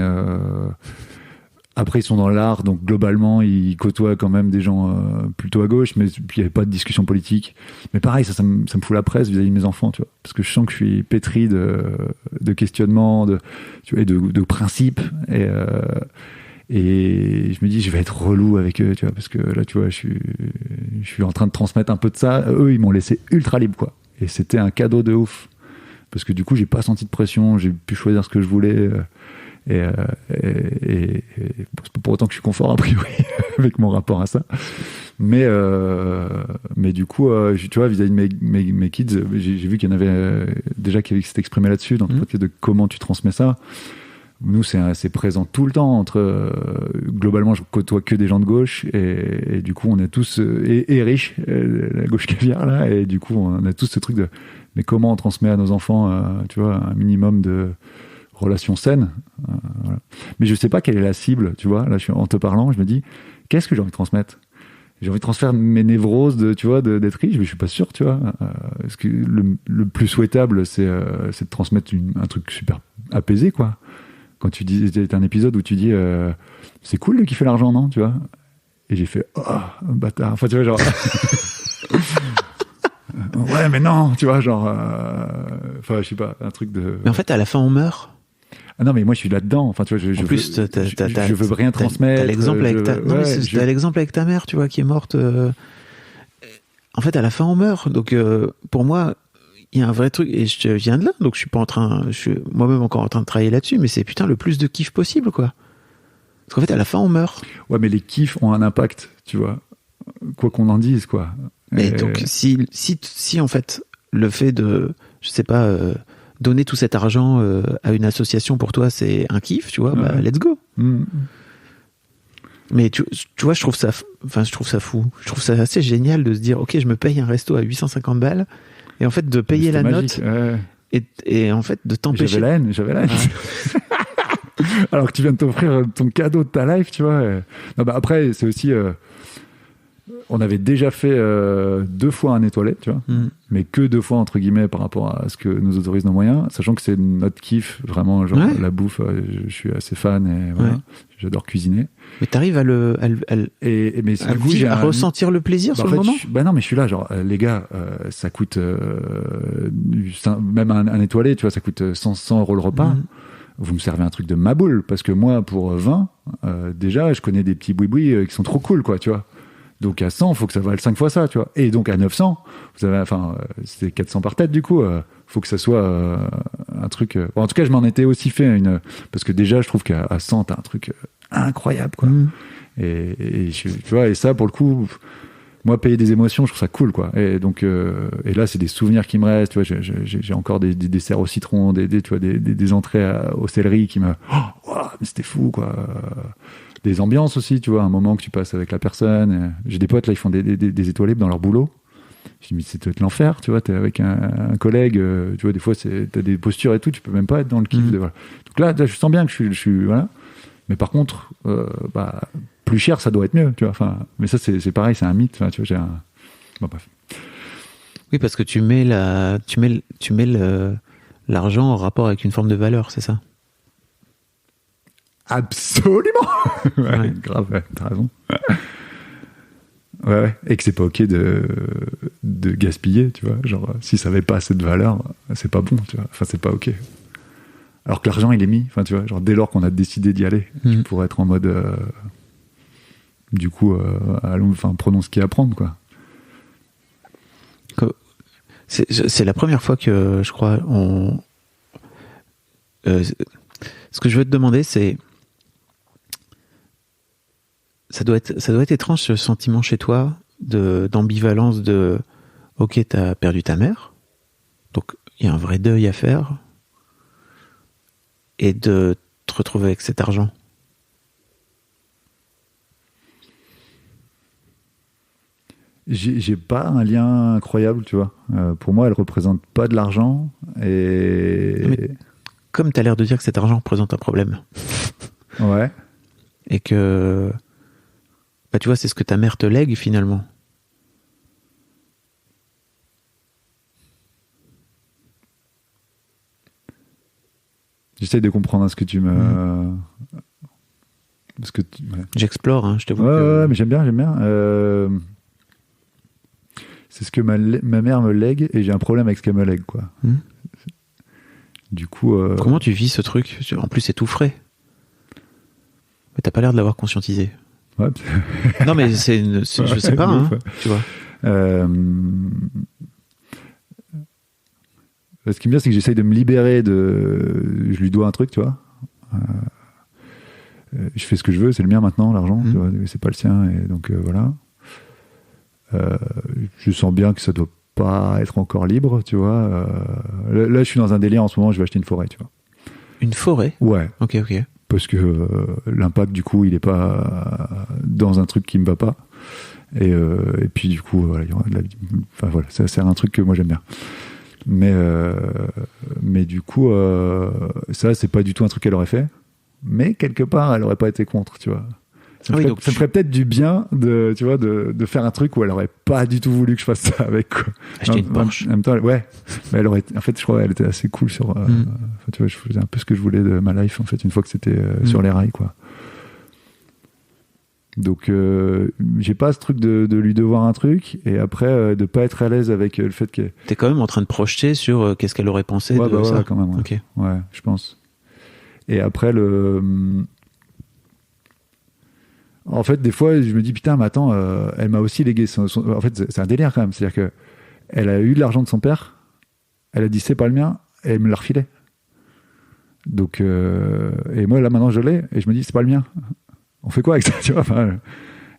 après, ils sont dans l'art, donc globalement, ils côtoient quand même des gens plutôt à gauche, mais il n'y avait pas de discussion politique. Mais pareil, ça me fout la presse vis-à-vis de mes enfants, tu vois, parce que je sens que je suis pétri de questionnements, tu vois, de principes, et je me dis, je vais être relou avec eux, tu vois, parce que là, tu vois, je suis en train de transmettre un peu de ça. Eux, ils m'ont laissé ultra libre, quoi. Et c'était un cadeau de ouf, parce que du coup, j'ai pas senti de pression, j'ai pu choisir ce que je voulais. Et c'est pas pour autant que je suis confort a priori avec mon rapport à ça, mais du coup tu vois, vis-à-vis de mes kids, j'ai vu qu'il y en avait déjà qui s'étaient exprimés là-dessus dans le podcast de comment tu transmets ça. Nous, c'est assez présent tout le temps. Globalement, je côtoie que des gens de gauche et du coup on est tous et riches, la gauche caviar là, et du coup on a tous ce truc de mais comment on transmet à nos enfants tu vois, un minimum de relation saine, voilà. Mais je sais pas quelle est la cible, tu vois. Là, en te parlant, je me dis, qu'est-ce que j'ai envie de transmettre ? J'ai envie de transmettre mes névroses, tu vois, d'être riche, mais je suis pas sûr, tu vois. Parce que le plus souhaitable, c'est de transmettre un truc super apaisé, quoi. Quand tu dis, c'est un épisode où tu dis, c'est cool de kiffer l'argent, non, tu vois. Et j'ai fait, oh, bâtard. Enfin, tu vois, genre. Ouais, mais non, tu vois, genre. Enfin, je sais pas, un truc de. Mais en fait, à la fin, on meurt. Ah non, mais moi je suis là-dedans. Enfin, tu vois, je veux rien transmettre. T'as l'exemple t'as l'exemple avec ta mère, tu vois, qui est morte. En fait, à la fin, on meurt. Donc, pour moi, il y a un vrai truc. Et je viens de là, donc je suis moi-même encore en train de travailler là-dessus. Mais c'est putain le plus de kiff possible, quoi. Parce qu'en fait, à la fin, on meurt. Ouais, mais les kiffs ont un impact, tu vois. Quoi qu'on en dise, quoi. Mais donc, si en fait, le fait de, je sais pas. Donner tout cet argent à une association pour toi, c'est un kiff, tu vois, bah, let's go. Mais tu vois, je trouve ça fou. Je trouve ça assez génial de se dire, ok, je me paye un resto à 850 balles, et en fait, de payer la magique, note, et en fait, de t'empêcher. J'avais la haine. Alors que tu viens de t'offrir ton cadeau de ta life, tu vois. Non, bah après, c'est aussi... on avait déjà fait 2 fois un étoilé, tu vois, mais que 2 fois entre guillemets par rapport à ce que nous autorisent nos moyens, sachant que c'est notre kiff, vraiment, genre la bouffe, je suis assez fan et voilà, j'adore cuisiner. Mais t'arrives à ressentir le plaisir sur le moment. Non, mais je suis là, genre les gars, ça coûte même un étoilé, tu vois, ça coûte 100 € le repas. Vous me servez un truc de ma boule, parce que moi, pour 20, déjà, je connais des petits boui-boui qui sont trop cool, quoi, tu vois. Donc à 100, il faut que ça vaille 5 fois ça, tu vois. Et donc à 900, vous avez, c'est 400 par tête du coup. Faut que ça soit un truc. Bon, en tout cas, je m'en étais aussi fait parce que déjà, je trouve qu'à 100, t'as un truc incroyable, quoi. Et tu vois, et ça, pour le coup, moi, payer des émotions, je trouve ça cool, quoi. Et donc, et là, c'est des souvenirs qui me restent. Tu vois, j'ai encore des desserts au citron, tu vois, des entrées au céleri qui me. Oh, mais c'était fou, quoi. Des ambiances aussi, tu vois, un moment que tu passes avec la personne. J'ai des potes, là, ils font des étoilés dans leur boulot. Je dis, mais c'est l'enfer, tu vois, t'es avec un collègue, tu vois, des fois, t'as des postures et tout, tu peux même pas être dans le kiff. Voilà. Donc là, je sens bien que je suis voilà. Mais par contre, plus cher, ça doit être mieux, tu vois. Enfin, mais ça, c'est pareil, c'est un mythe. Enfin, tu vois, bon, bref. Oui, parce que tu mets l'argent en rapport avec une forme de valeur, c'est ça? Absolument. Ouais. Grave, ouais, t'as raison. Ouais, et que c'est pas ok de gaspiller, tu vois. Genre, si ça avait pas assez de valeur, c'est pas bon, tu vois. Enfin, c'est pas ok. Alors que l'argent, il est mis, enfin, tu vois, genre, dès lors qu'on a décidé d'y aller, tu pourrais être en mode, du coup, prenons ce qu'il y a à prendre, quoi. C'est la première fois que, je crois, ce que je veux te demander, c'est, ça doit être étrange, ce sentiment chez toi d'ambivalence de ok, t'as perdu ta mère, donc il y a un vrai deuil à faire, et de te retrouver avec cet argent. J'ai pas un lien incroyable, tu vois. Pour moi, elle représente pas de l'argent, et Mais comme t'as l'air de dire que cet argent représente un problème, ouais. et que tu vois, c'est ce que ta mère te lègue finalement. J'essaie de comprendre ce que tu me. Parce que ouais. J'explore, hein, je t'avoue. Ouais, mais j'aime bien. C'est ce que ma mère me lègue, et j'ai un problème avec ce qu'elle me lègue, quoi. Du coup. Comment tu vis ce truc? En plus, c'est tout frais. Mais t'as pas l'air de l'avoir conscientisé. Ouais. Non, mais je sais pas, hein, tu vois. Ce qui me vient, c'est que j'essaye de me libérer je lui dois un truc, tu vois. Je fais ce que je veux, c'est le mien maintenant, l'argent, tu vois, c'est pas le sien, et donc voilà. Je sens bien que ça doit pas être encore libre, tu vois. Là, je suis dans un délire en ce moment, je vais acheter une forêt, tu vois. Une forêt? Ouais. Ok. Parce que l'impact, du coup, il est pas dans un truc qui me va pas. Et puis, du coup, voilà, il y aura de la vie. Enfin, voilà, ça sert à un truc que moi j'aime bien. Mais du coup, ça, c'est pas du tout un truc qu'elle aurait fait. Mais quelque part, elle aurait pas été contre, tu vois. Ça me ferait peut-être du bien de faire un truc où elle aurait pas du tout voulu que je fasse ça avec, quoi. Acheter une Porsche. En même temps, ouais. Mais elle aurait, en fait, je crois qu'elle était assez cool sur, tu vois, je faisais un peu ce que je voulais de ma life, en fait, une fois que c'était sur les rails, quoi. Donc, j'ai pas ce truc de lui devoir un truc, et après, de pas être à l'aise avec le fait que. T'es quand même en train de projeter sur qu'est-ce qu'elle aurait pensé de ça. Ouais, quand même, ouais. Okay. Ouais, je pense. Et après, en fait, des fois, je me dis, putain, mais attends, elle m'a aussi légué En fait, c'est un délire quand même. C'est-à-dire que elle a eu de l'argent de son père, elle a dit, c'est pas le mien, et elle me l'a refilé. Donc, et moi, là, maintenant, je l'ai, et je me dis, c'est pas le mien. On fait quoi avec ça, tu vois? Enfin,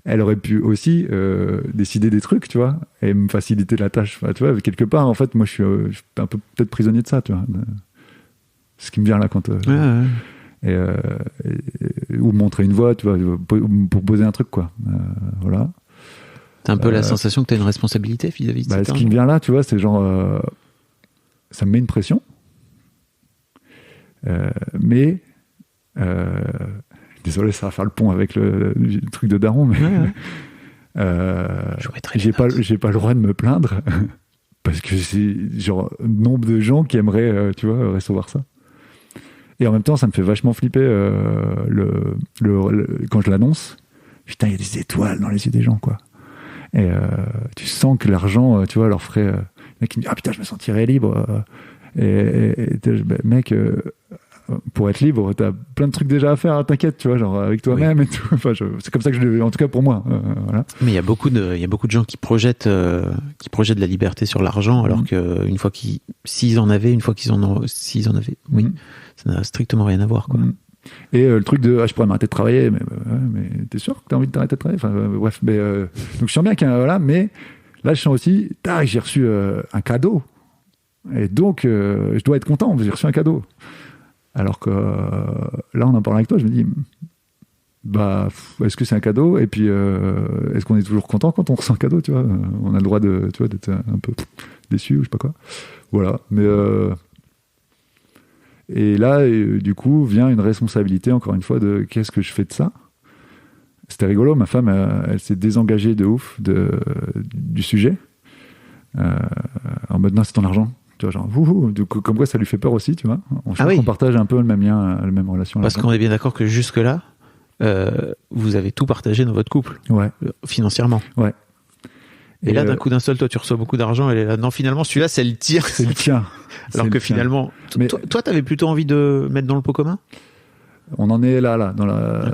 elle aurait pu aussi décider des trucs, tu vois, et me faciliter la tâche. Enfin, tu vois, quelque part, en fait, moi, je suis un peu peut-être prisonnier de ça, tu vois. Ce qui me vient là quand. Ou montrer une voie, tu vois, pour poser un truc, quoi. Voilà. T'as un peu la sensation que t'as une responsabilité vis-à-vis de ça. Ce qui me vient là, tu vois, c'est genre, ça me met une pression, mais désolé, ça va faire le pont avec le truc de daron, mais j'ai pas le droit de me plaindre parce que c'est genre nombre de gens qui aimeraient, tu vois, recevoir ça. Et en même temps, ça me fait vachement flipper quand je l'annonce. Putain, il y a des étoiles dans les yeux des gens, quoi. Et tu sens que l'argent, tu vois, leur ferait. Le mec, il me dit, ah putain, je me sentirais libre. Mec, pour être libre, t'as plein de trucs déjà à faire, t'inquiète, tu vois, genre avec toi-même et tout. Enfin, c'est comme ça que en tout cas pour moi. Voilà. Mais il y a beaucoup de gens qui projettent de la liberté sur l'argent, alors qu'une fois s'ils en avaient, oui, ça n'a strictement rien à voir, quoi. Et le truc de je pourrais m'arrêter de travailler, mais t'es sûr que t'as envie de t'arrêter de travailler? Enfin, bref, mais donc je sens bien qu'il y a voilà, mais là je sens aussi, j'ai reçu un cadeau, et donc je dois être content, j'ai reçu un cadeau. Alors que là, en parlant avec toi, je me dis, est-ce que c'est un cadeau? Et puis, est-ce qu'on est toujours content quand on reçoit un cadeau, tu vois? On a le droit d'être un peu déçu ou je sais pas quoi. Voilà. Mais Et là, du coup, vient une responsabilité, encore une fois, de qu'est-ce que je fais de ça. C'était rigolo, ma femme, elle s'est désengagée de ouf du sujet. En mode, non, c'est ton argent. Tu vois, genre, comme quoi ça lui fait peur aussi, tu vois. On partage un peu le même lien, la même relation. Parce qu'on est bien d'accord que jusque-là, vous avez tout partagé dans votre couple, financièrement. Ouais. Et là, d'un coup d'un seul, toi, tu reçois beaucoup d'argent. Elle est là, non, finalement, celui-là, c'est le tien. C'est le tien. Alors que finalement, toi, t'avais plutôt envie de mettre dans le pot commun ? On en est là, dans la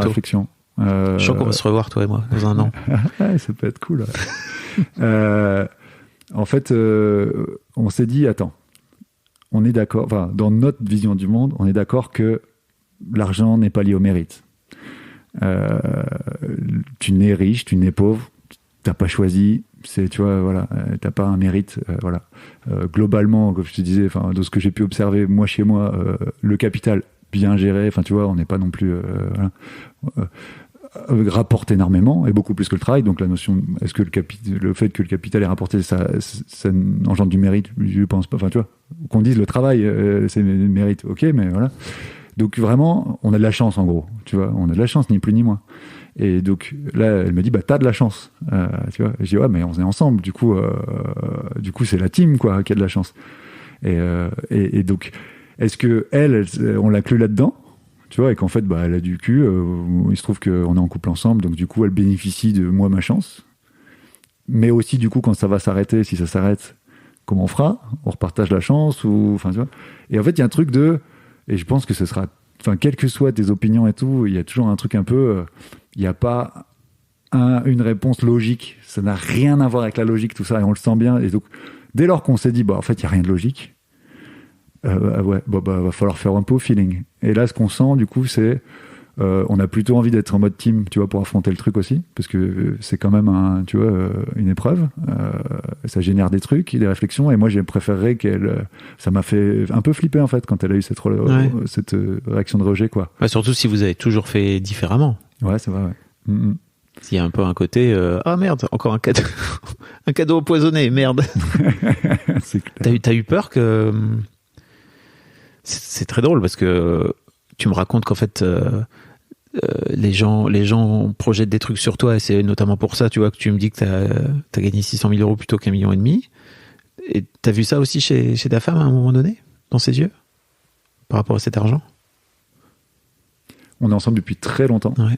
réflexion. Je sens qu'on va se revoir, toi et moi, dans un an. Ça peut être cool. En fait, on s'est dit, attends, on est d'accord, enfin, dans notre vision du monde, on est d'accord que l'argent n'est pas lié au mérite. Tu nais riche, tu nais pauvre, t'as pas choisi, tu vois, voilà, t'as pas un mérite, voilà. Globalement, comme je te disais, enfin, de ce que j'ai pu observer, moi, chez moi, le capital bien géré, enfin, tu vois, on n'est pas non plus, rapporte énormément et beaucoup plus que le travail. Donc la notion, est-ce que le fait que le capital est rapporté, ça engendre du mérite? Je pense pas. Enfin, tu vois, qu'on dise le travail, c'est le mérite, ok, mais voilà. Donc vraiment, on a de la chance en gros. Tu vois, on a de la chance, ni plus ni moins. Et donc là, elle me dit, bah t'as de la chance. Tu vois, je dis ouais, mais on est ensemble. Du coup, c'est la team quoi qui a de la chance. Et donc, est-ce que on l'inclut là-dedans? Tu vois, et qu'en fait, bah, elle a du cul, il se trouve qu'on est en couple ensemble, donc du coup, elle bénéficie de moi, ma chance. Mais aussi, du coup, quand ça va s'arrêter, si ça s'arrête, comment on fera? On repartage la chance ou, enfin, tu vois. Et en fait, il y a un truc et je pense que ce sera, enfin, quelles que soient tes opinions et tout, il y a toujours un truc un peu, il n'y a pas une réponse logique. Ça n'a rien à voir avec la logique, tout ça, et on le sent bien. Et donc, dès lors qu'on s'est dit, bah, en fait, il n'y a rien de logique, va falloir faire un peu au feeling. Et là, ce qu'on sent, du coup, c'est on a plutôt envie d'être en mode team, tu vois, pour affronter le truc aussi, parce que c'est quand même une épreuve. Ça génère des trucs, des réflexions, et moi, j'ai préféré ça m'a fait un peu flipper, en fait, quand elle a eu cette réaction de rejet, quoi. Ouais, surtout si vous avez toujours fait différemment. Ouais, c'est vrai, ouais. S'il y a un peu un côté ah merde, encore un cadeau un cadeau empoisonné, merde. C'est clair. T'as eu peur que c'est très drôle parce que tu me racontes qu'en fait les gens projettent des trucs sur toi, et c'est notamment pour ça, tu vois, que tu me dis que t'as gagné 600 000 euros plutôt qu'1,5 million. Et t'as vu ça aussi chez ta femme à un moment donné, dans ses yeux, par rapport à cet argent? On est ensemble depuis très longtemps. Ouais.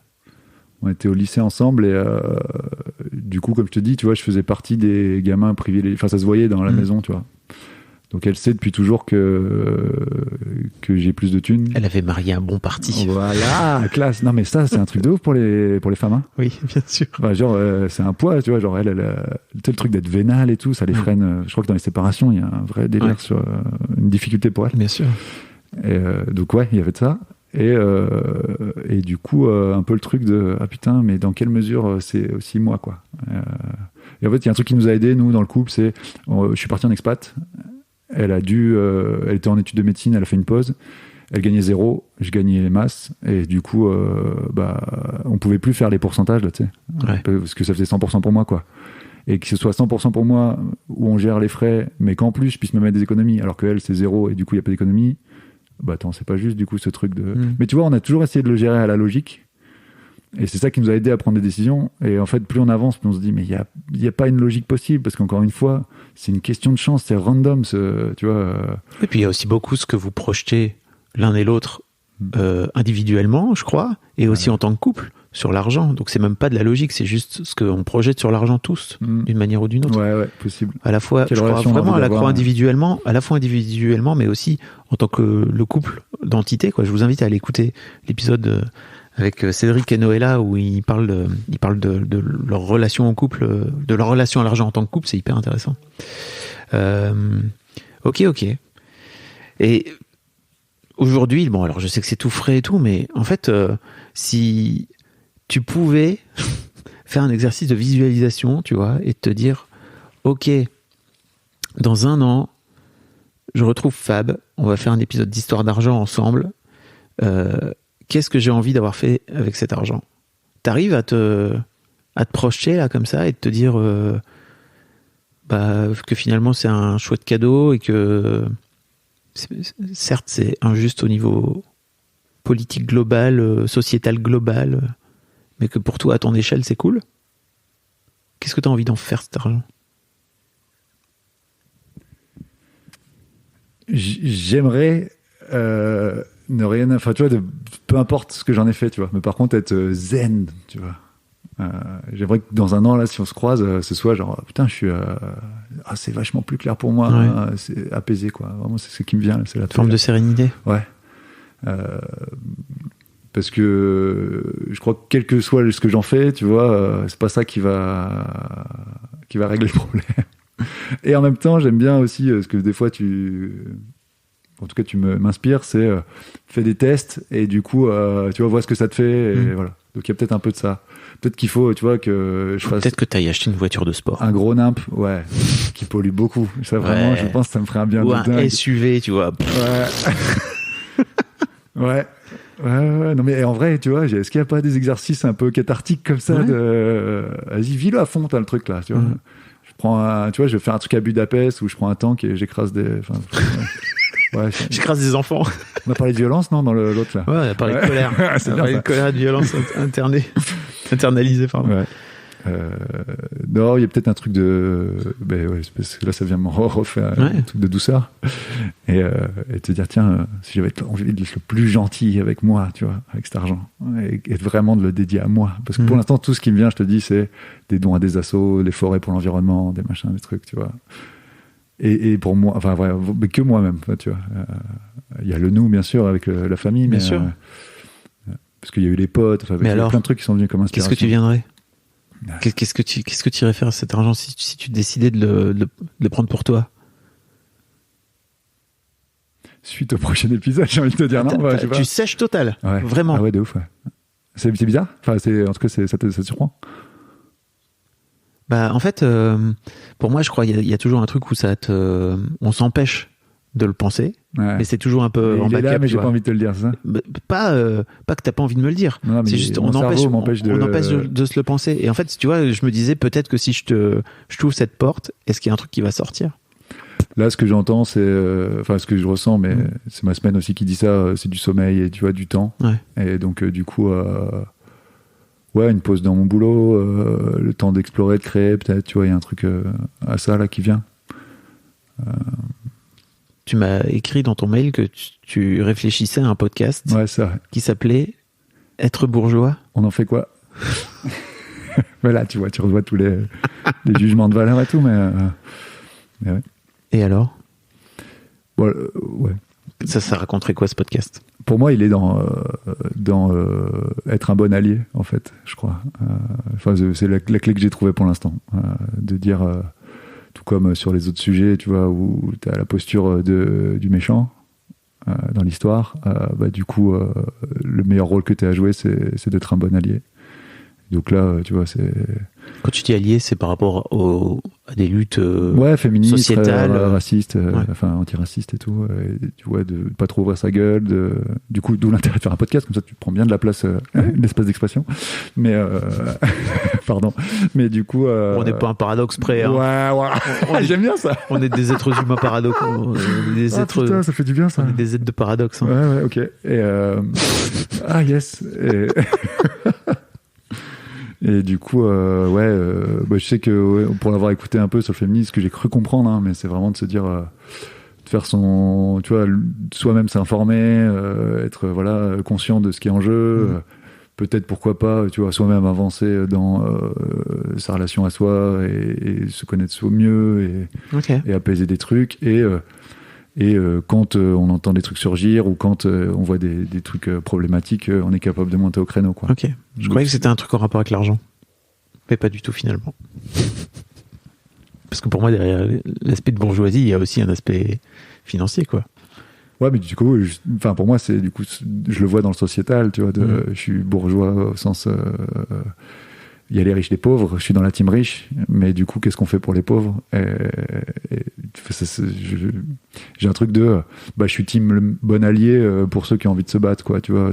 On était au lycée ensemble et du coup, comme je te dis, tu vois, je faisais partie des gamins privilégiés. Enfin, ça se voyait dans la maison, tu vois. Donc elle sait depuis toujours que j'ai plus de thunes. Elle avait marié un bon parti. Voilà, classe. Non mais ça, c'est un truc de ouf pour les femmes. Hein. Oui, bien sûr. Enfin, genre, c'est un poids, tu vois. Genre elle le truc d'être vénale et tout, ça les freine. Je crois que dans les séparations, il y a un vrai délire sur une difficulté pour elle. Bien sûr. Et donc ouais, il y avait de ça. Et du coup, un peu le truc de ah putain, mais dans quelle mesure c'est aussi moi, quoi. Et en fait, il y a un truc qui nous a aidés, nous, dans le couple, c'est je suis parti en expat. Elle était en études de médecine, elle a fait une pause. Elle gagnait 0, je gagnais masse. Et du coup, on pouvait plus faire les pourcentages, là, tu sais. Ouais. Parce que ça faisait 100% pour moi, quoi. Et que ce soit 100% pour moi, où on gère les frais, mais qu'en plus, je puisse me mettre des économies, alors qu'elle, c'est 0, et du coup, il n'y a pas d'économie. Bah attends, c'est pas juste, du coup, ce truc de... Mais tu vois, on a toujours essayé de le gérer à la logique. Et c'est ça qui nous a aidé à prendre des décisions. Et en fait, plus on avance, plus on se dit, mais il y a pas une logique possible, parce qu'encore une fois, c'est une question de chance, c'est random, tu vois. Et puis il y a aussi beaucoup ce que vous projetez l'un et l'autre individuellement, je crois, et aussi en tant que couple, sur l'argent. Donc c'est même pas de la logique, c'est juste ce qu'on projette sur l'argent tous, d'une manière ou d'une autre. Ouais, possible. À la fois, je crois vraiment à la croix individuellement, mais aussi en tant que le couple d'entité, quoi. Je vous invite à aller écouter l'épisode avec Cédric et Noëlla, où ils parlent de leur relation au couple, de leur relation à l'argent en tant que couple. C'est hyper intéressant. Ok. Et aujourd'hui, bon, alors je sais que c'est tout frais et tout, mais en fait, si tu pouvais faire un exercice de visualisation, tu vois, et te dire, ok, dans 1 an, je retrouve Fab, on va faire un épisode d'Histoire d'argent ensemble. Qu'est-ce que j'ai envie d'avoir fait avec cet argent? T'arrives à te projeter là comme ça et de te dire que finalement c'est un chouette cadeau et que certes, c'est injuste au niveau politique global, sociétal global, mais que pour toi, à ton échelle, c'est cool. Qu'est-ce que tu as envie d'en faire, cet argent? J'aimerais ne rien, enfin tu vois, peu importe ce que j'en ai fait, tu vois, mais par contre être zen, tu vois. J'aimerais que dans un an là, si on se croise, ce soit genre putain, je suis, c'est vachement plus clair pour moi, ouais. c'est apaisé quoi. Vraiment, c'est ce qui me vient, là, c'est la forme de sérénité. Ouais. Parce que je crois que quel que soit ce que j'en fais, tu vois, c'est pas ça qui va régler le problème. Et en même temps, j'aime bien aussi ce que des fois en tout cas tu m'inspires, c'est fais des tests et du coup tu vois, vois ce que ça te fait et voilà. Donc il y a peut-être un peu de ça. Peut-être qu'il faut, tu vois, que je fasse peut-être que tu ailles acheter une voiture de sport, un gros nimp, ouais, qui pollue beaucoup. Ça vraiment, ouais. Je pense que ça me ferait un bien ou de un dingue. SUV, tu vois. Ouais. Ouais. Non mais en vrai, tu vois, est-ce qu'il n'y a pas des exercices un peu cathartiques comme ça vas-y, vis-le à fond, t'as le truc là, tu vois. Je prends tu vois, je vais faire un truc à Budapest où je prends un tank et j'écrase des... Ouais, j'écrase des enfants. On a parlé de violence, non, dans l'autre là. Ouais, on a parlé de colère. C'est on a bien, parlé de colère et de violence internalisée, pardon. Ouais. Non, il y a peut-être un truc de... ouais, parce que là, ça vient me refaire un truc de douceur. Et te dire, tiens, si j'avais envie d'être le plus gentil avec moi, tu vois, avec cet argent, et vraiment de le dédier à moi. Parce que pour l'instant, tout ce qui me vient, je te dis, c'est des dons à des assos, des forêts pour l'environnement, des machins, des trucs, tu vois. Et pour moi, enfin, mais que moi-même, tu vois. Il y a le nous, bien sûr, avec la famille, mais... Bien sûr. Parce qu'il y a eu les potes, il y a plein de trucs qui sont venus comme inspiration. Qu'est-ce que tu viendrais ? Qu'est-ce que tu irais faire à cet argent si tu décidais de le prendre pour toi? Suite au prochain épisode, j'ai envie de te dire non. Je sais pas. Tu sèches total, ouais. Vraiment. Ah ouais, de ouf. Ouais. C'est bizarre. Enfin, en tout cas, ça te surprend. Bah, en fait, pour moi, je crois il y a toujours un truc où on s'empêche de le penser, mais c'est toujours un peu en backup. Mais j'ai pas envie de te le dire, c'est ça. Pas que t'as pas envie de me le dire. Non, c'est juste on empêche de se le penser. Et en fait, tu vois, je me disais peut-être que si je t'ouvre cette porte, est-ce qu'il y a un truc qui va sortir? Là, ce que j'entends, c'est, ce que je ressens, mais c'est ma semaine aussi qui dit ça, c'est du sommeil et tu vois, du temps. Ouais. Et donc, du coup, une pause dans mon boulot, le temps d'explorer, de créer, peut-être, tu vois, il y a un truc à ça là qui vient. Tu m'as écrit dans ton mail que tu réfléchissais à un podcast qui s'appelait Être bourgeois. On en fait quoi? Voilà, tu vois, tu revois tous les jugements de valeur et tout, mais ouais. Et alors? Ouais. Ça raconterait quoi ce podcast? Pour moi, il est dans être un bon allié, en fait, je crois. C'est la clé que j'ai trouvée pour l'instant. De dire, tout comme sur les autres sujets, tu vois, où tu as la posture du méchant dans l'histoire, du coup, le meilleur rôle que tu as à jouer, c'est d'être un bon allié. Donc là, tu vois, c'est... Quand tu dis allié, c'est par rapport à des luttes féministes, sociétales, racistes, antiracistes et tout. Et, tu vois, de pas trop ouvrir sa gueule. Du coup, d'où l'intérêt de faire un podcast, comme ça tu prends bien de la place, l'espace d'expression. Mais, pardon. Mais du coup... On n'est pas un paradoxe près. Hein. Ouais. J'aime bien ça. On est des êtres humains paradoxes. Putain, ça fait du bien ça. On est des êtres de paradoxe. Hein. Ouais, ok. Et, yes. Et du coup, je sais que pour l'avoir écouté un peu sur le féminisme, ce que j'ai cru comprendre, mais c'est vraiment de se dire, de faire son, tu vois, soi-même s'informer, être conscient de ce qui est en jeu, peut-être pourquoi pas, tu vois, soi-même avancer dans sa relation à soi et se connaître soi mieux et apaiser des trucs et quand on entend des trucs surgir ou quand on voit des trucs problématiques, on est capable de monter au créneau, quoi. Ok. Je croyais que c'était un truc en rapport avec l'argent, mais pas du tout finalement. Parce que pour moi, derrière l'aspect de bourgeoisie, il y a aussi un aspect financier, quoi. Ouais, mais du coup, pour moi, c'est du coup, je le vois dans le sociétal, tu vois. Je suis bourgeois au sens. Il y a les riches, les pauvres. Je suis dans la team riche, mais du coup, qu'est-ce qu'on fait pour les pauvres? J'ai un truc de, je suis team le bon allié pour ceux qui ont envie de se battre, quoi. Tu vois,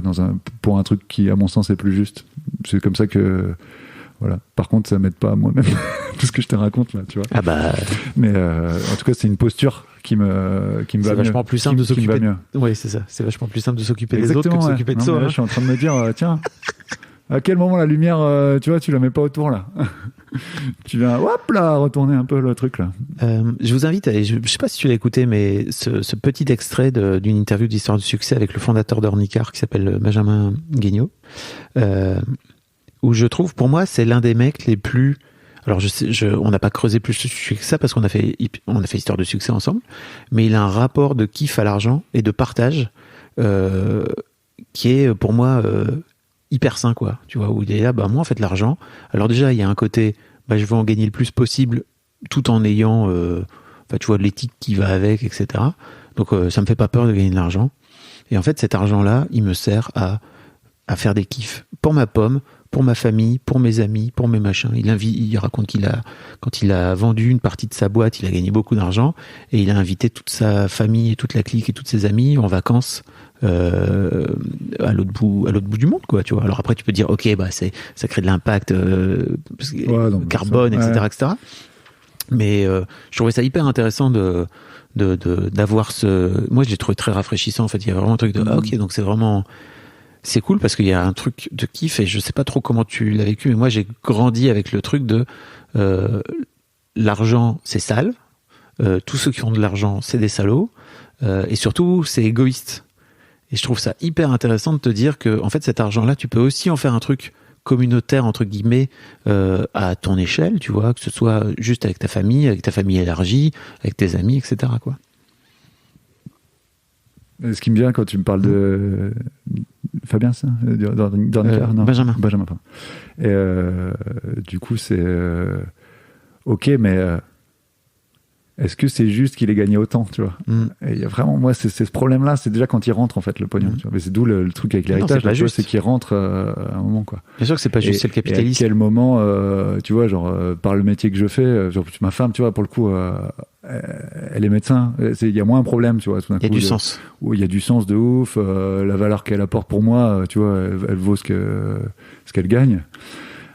pour un truc qui, à mon sens, est plus juste. C'est comme ça que, voilà. Par contre, ça m'aide pas à moi-même tout ce que je te raconte là, tu vois. Ah bah. Mais en tout cas, c'est une posture qui me va mieux. C'est vachement plus simple de s'occuper. Oui, c'est ça. C'est vachement plus simple de s'occuper des autres que de s'occuper de non, soi. là, je suis en train de me dire, tiens, à quel moment la lumière, tu vois, tu la mets pas autour là. Tu viens, hop là, retourner un peu le truc là. Je vous invite, je sais pas si tu l'as écouté, mais ce petit extrait d'une interview d'Histoire du succès avec le fondateur d'Ornicar qui s'appelle Benjamin Guignot, où je trouve, pour moi, c'est l'un des mecs les plus. Alors, on n'a pas creusé plus le sujet que ça parce qu'on a fait Histoire de succès ensemble, mais il a un rapport de kiff à l'argent et de partage qui est pour moi hyper sain, quoi. Tu vois, où il est là, bah moi en fait l'argent. Alors déjà il y a un côté, bah je veux en gagner le plus possible, tout en ayant, tu vois, l'éthique qui va avec, etc. Donc ça me fait pas peur de gagner de l'argent. Et en fait cet argent-là, il me sert à faire des kiffs pour ma pomme, pour ma famille, pour mes amis, pour mes machins. Il raconte quand il a vendu une partie de sa boîte, il a gagné beaucoup d'argent et il a invité toute sa famille et toute la clique et tous ses amis en vacances à l'autre bout du monde, quoi, tu vois. Alors après tu peux dire ok, bah ça crée de l'impact carbone, etc. Mais je trouvais ça hyper intéressant d'avoir moi je l'ai trouvé très rafraîchissant en fait. Il y a vraiment un truc de ok, donc c'est cool parce qu'il y a un truc de kiff et je sais pas trop comment tu l'as vécu, mais moi j'ai grandi avec le truc de l'argent c'est sale, tous ceux qui ont de l'argent c'est des salauds, et surtout c'est égoïste. Et je trouve ça hyper intéressant de te dire que en fait cet argent-là tu peux aussi en faire un truc communautaire entre guillemets à ton échelle, tu vois, que ce soit juste avec ta famille élargie, avec tes amis, etc. quoi. Ce qui me vient quand tu me parles de Fabien, ça, non, Benjamin. Et du coup, c'est ok, mais est-ce que c'est juste qu'il ait gagné autant, tu vois? Et il y a vraiment, moi, c'est ce problème-là, c'est déjà quand il rentre en fait le pognon. Tu vois, mais c'est d'où le truc avec l'héritage, là, tu vois, c'est qu'il rentre à un moment, quoi. Bien sûr que c'est pas juste, c'est le capitalisme. Et à quel moment, tu vois, genre par le métier que je fais, genre ma femme, tu vois, pour le coup. Elle est médecin, il y a moins un problème, tu vois. Tout d'un coup, il y a du sens. Il y a du sens de ouf. La valeur qu'elle apporte pour moi, tu vois, elle vaut ce qu'elle gagne.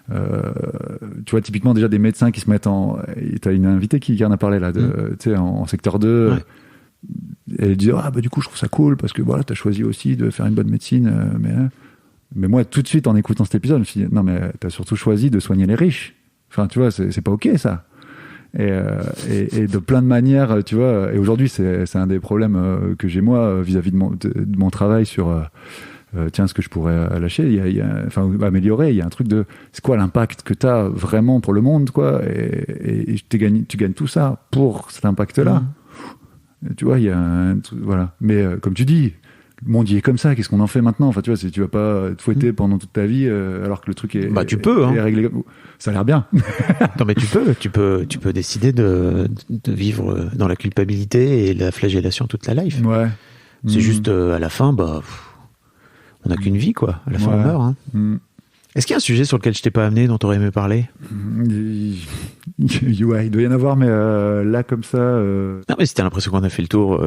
Tu vois, typiquement déjà des médecins qui se mettent t'as une invitée qui en a parlé là, tu sais, en secteur 2. Ouais. Elle dit du coup je trouve ça cool parce que voilà, t'as choisi aussi de faire une bonne médecine, mais moi tout de suite en écoutant cet épisode, je me suis dit non mais t'as surtout choisi de soigner les riches. Enfin tu vois, c'est pas ok ça. Et de plein de manières, tu vois. Et aujourd'hui, c'est un des problèmes que j'ai moi vis-à-vis de mon travail sur ce que je pourrais lâcher, enfin améliorer. Il y a un truc de c'est quoi l'impact que tu as vraiment pour le monde, quoi. Et tu gagnes tout ça pour cet impact-là. Tu vois, il y a un truc, voilà. Mais comme tu dis, le monde y est comme ça. Qu'est-ce qu'on en fait maintenant? Enfin, tu vois, tu vas pas te fouetter pendant toute ta vie alors que le truc est. Tu peux. Est réglé. Ça a l'air bien. Non, mais tu peux décider de vivre dans la culpabilité et la flagellation toute la life. Ouais. C'est juste à la fin, on n'a qu'une vie, quoi. À la fin, on meurt. Hein. Est-ce qu'il y a un sujet sur lequel je t'ai pas amené, dont tu aurais aimé parler? Il doit y en avoir, mais là, comme ça. Non, mais si t'as l'impression qu'on a fait le tour,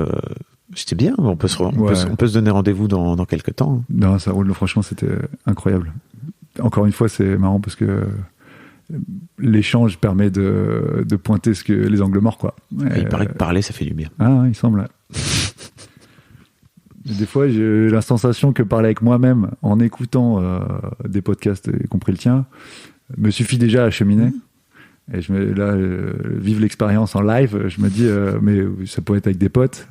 c'était bien. On peut se donner rendez-vous dans quelques temps. Non, ça roule. Franchement, c'était incroyable. Encore une fois, c'est marrant parce que l'échange permet de pointer les angles morts, quoi. Il paraît que parler, ça fait du bien. Ah, il semble. Des fois, j'ai la sensation que parler avec moi-même en écoutant des podcasts, y compris le tien, me suffit déjà à cheminer. Et vivre l'expérience en live, je me dis, mais ça pourrait être avec des potes.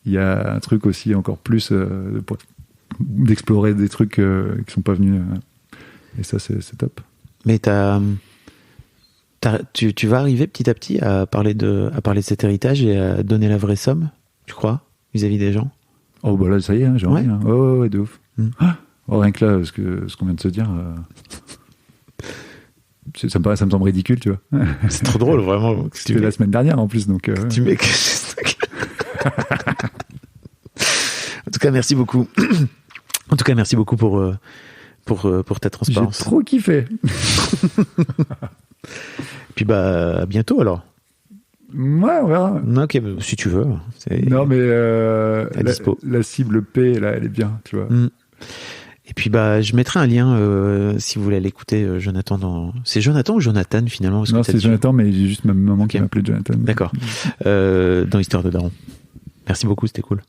Il y a un truc aussi encore plus d'explorer des trucs qui sont pas venus. Et ça, c'est top. Mais tu vas arriver petit à petit à parler de cet héritage et à donner la vraie somme, tu crois, vis-à-vis des gens? Oh, bah là, ça y est, j'ai envie. Hein. Ouais, de ouf. Rien que là, ce qu'on vient de se dire, ça me semble ridicule, tu vois. C'est trop drôle, vraiment. C'était la semaine dernière, en plus, donc... Tu mets que En tout cas, merci beaucoup. Pour ta transparence. J'ai trop kiffé. Puis à bientôt alors. Ouais, on verra. Ok, si tu veux. Non, mais la cible P, là, elle est bien, tu vois. Et puis je mettrai un lien si vous voulez aller écouter Jonathan C'est Jonathan ou Jonathan finalement? Non, c'est Jonathan, mais j'ai juste ma maman qui m'appelait Jonathan. D'accord. Dans Histoire de Daron. Merci beaucoup, c'était cool.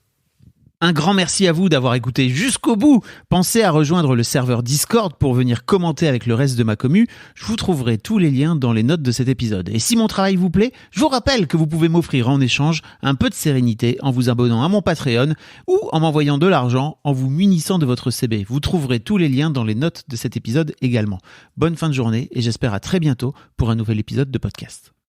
Un grand merci à vous d'avoir écouté jusqu'au bout. Pensez à rejoindre le serveur Discord pour venir commenter avec le reste de ma commu. Je vous trouverai tous les liens dans les notes de cet épisode. Et si mon travail vous plaît, je vous rappelle que vous pouvez m'offrir en échange un peu de sérénité en vous abonnant à mon Patreon ou en m'envoyant de l'argent en vous munissant de votre CB. Vous trouverez tous les liens dans les notes de cet épisode également. Bonne fin de journée et j'espère à très bientôt pour un nouvel épisode de podcast.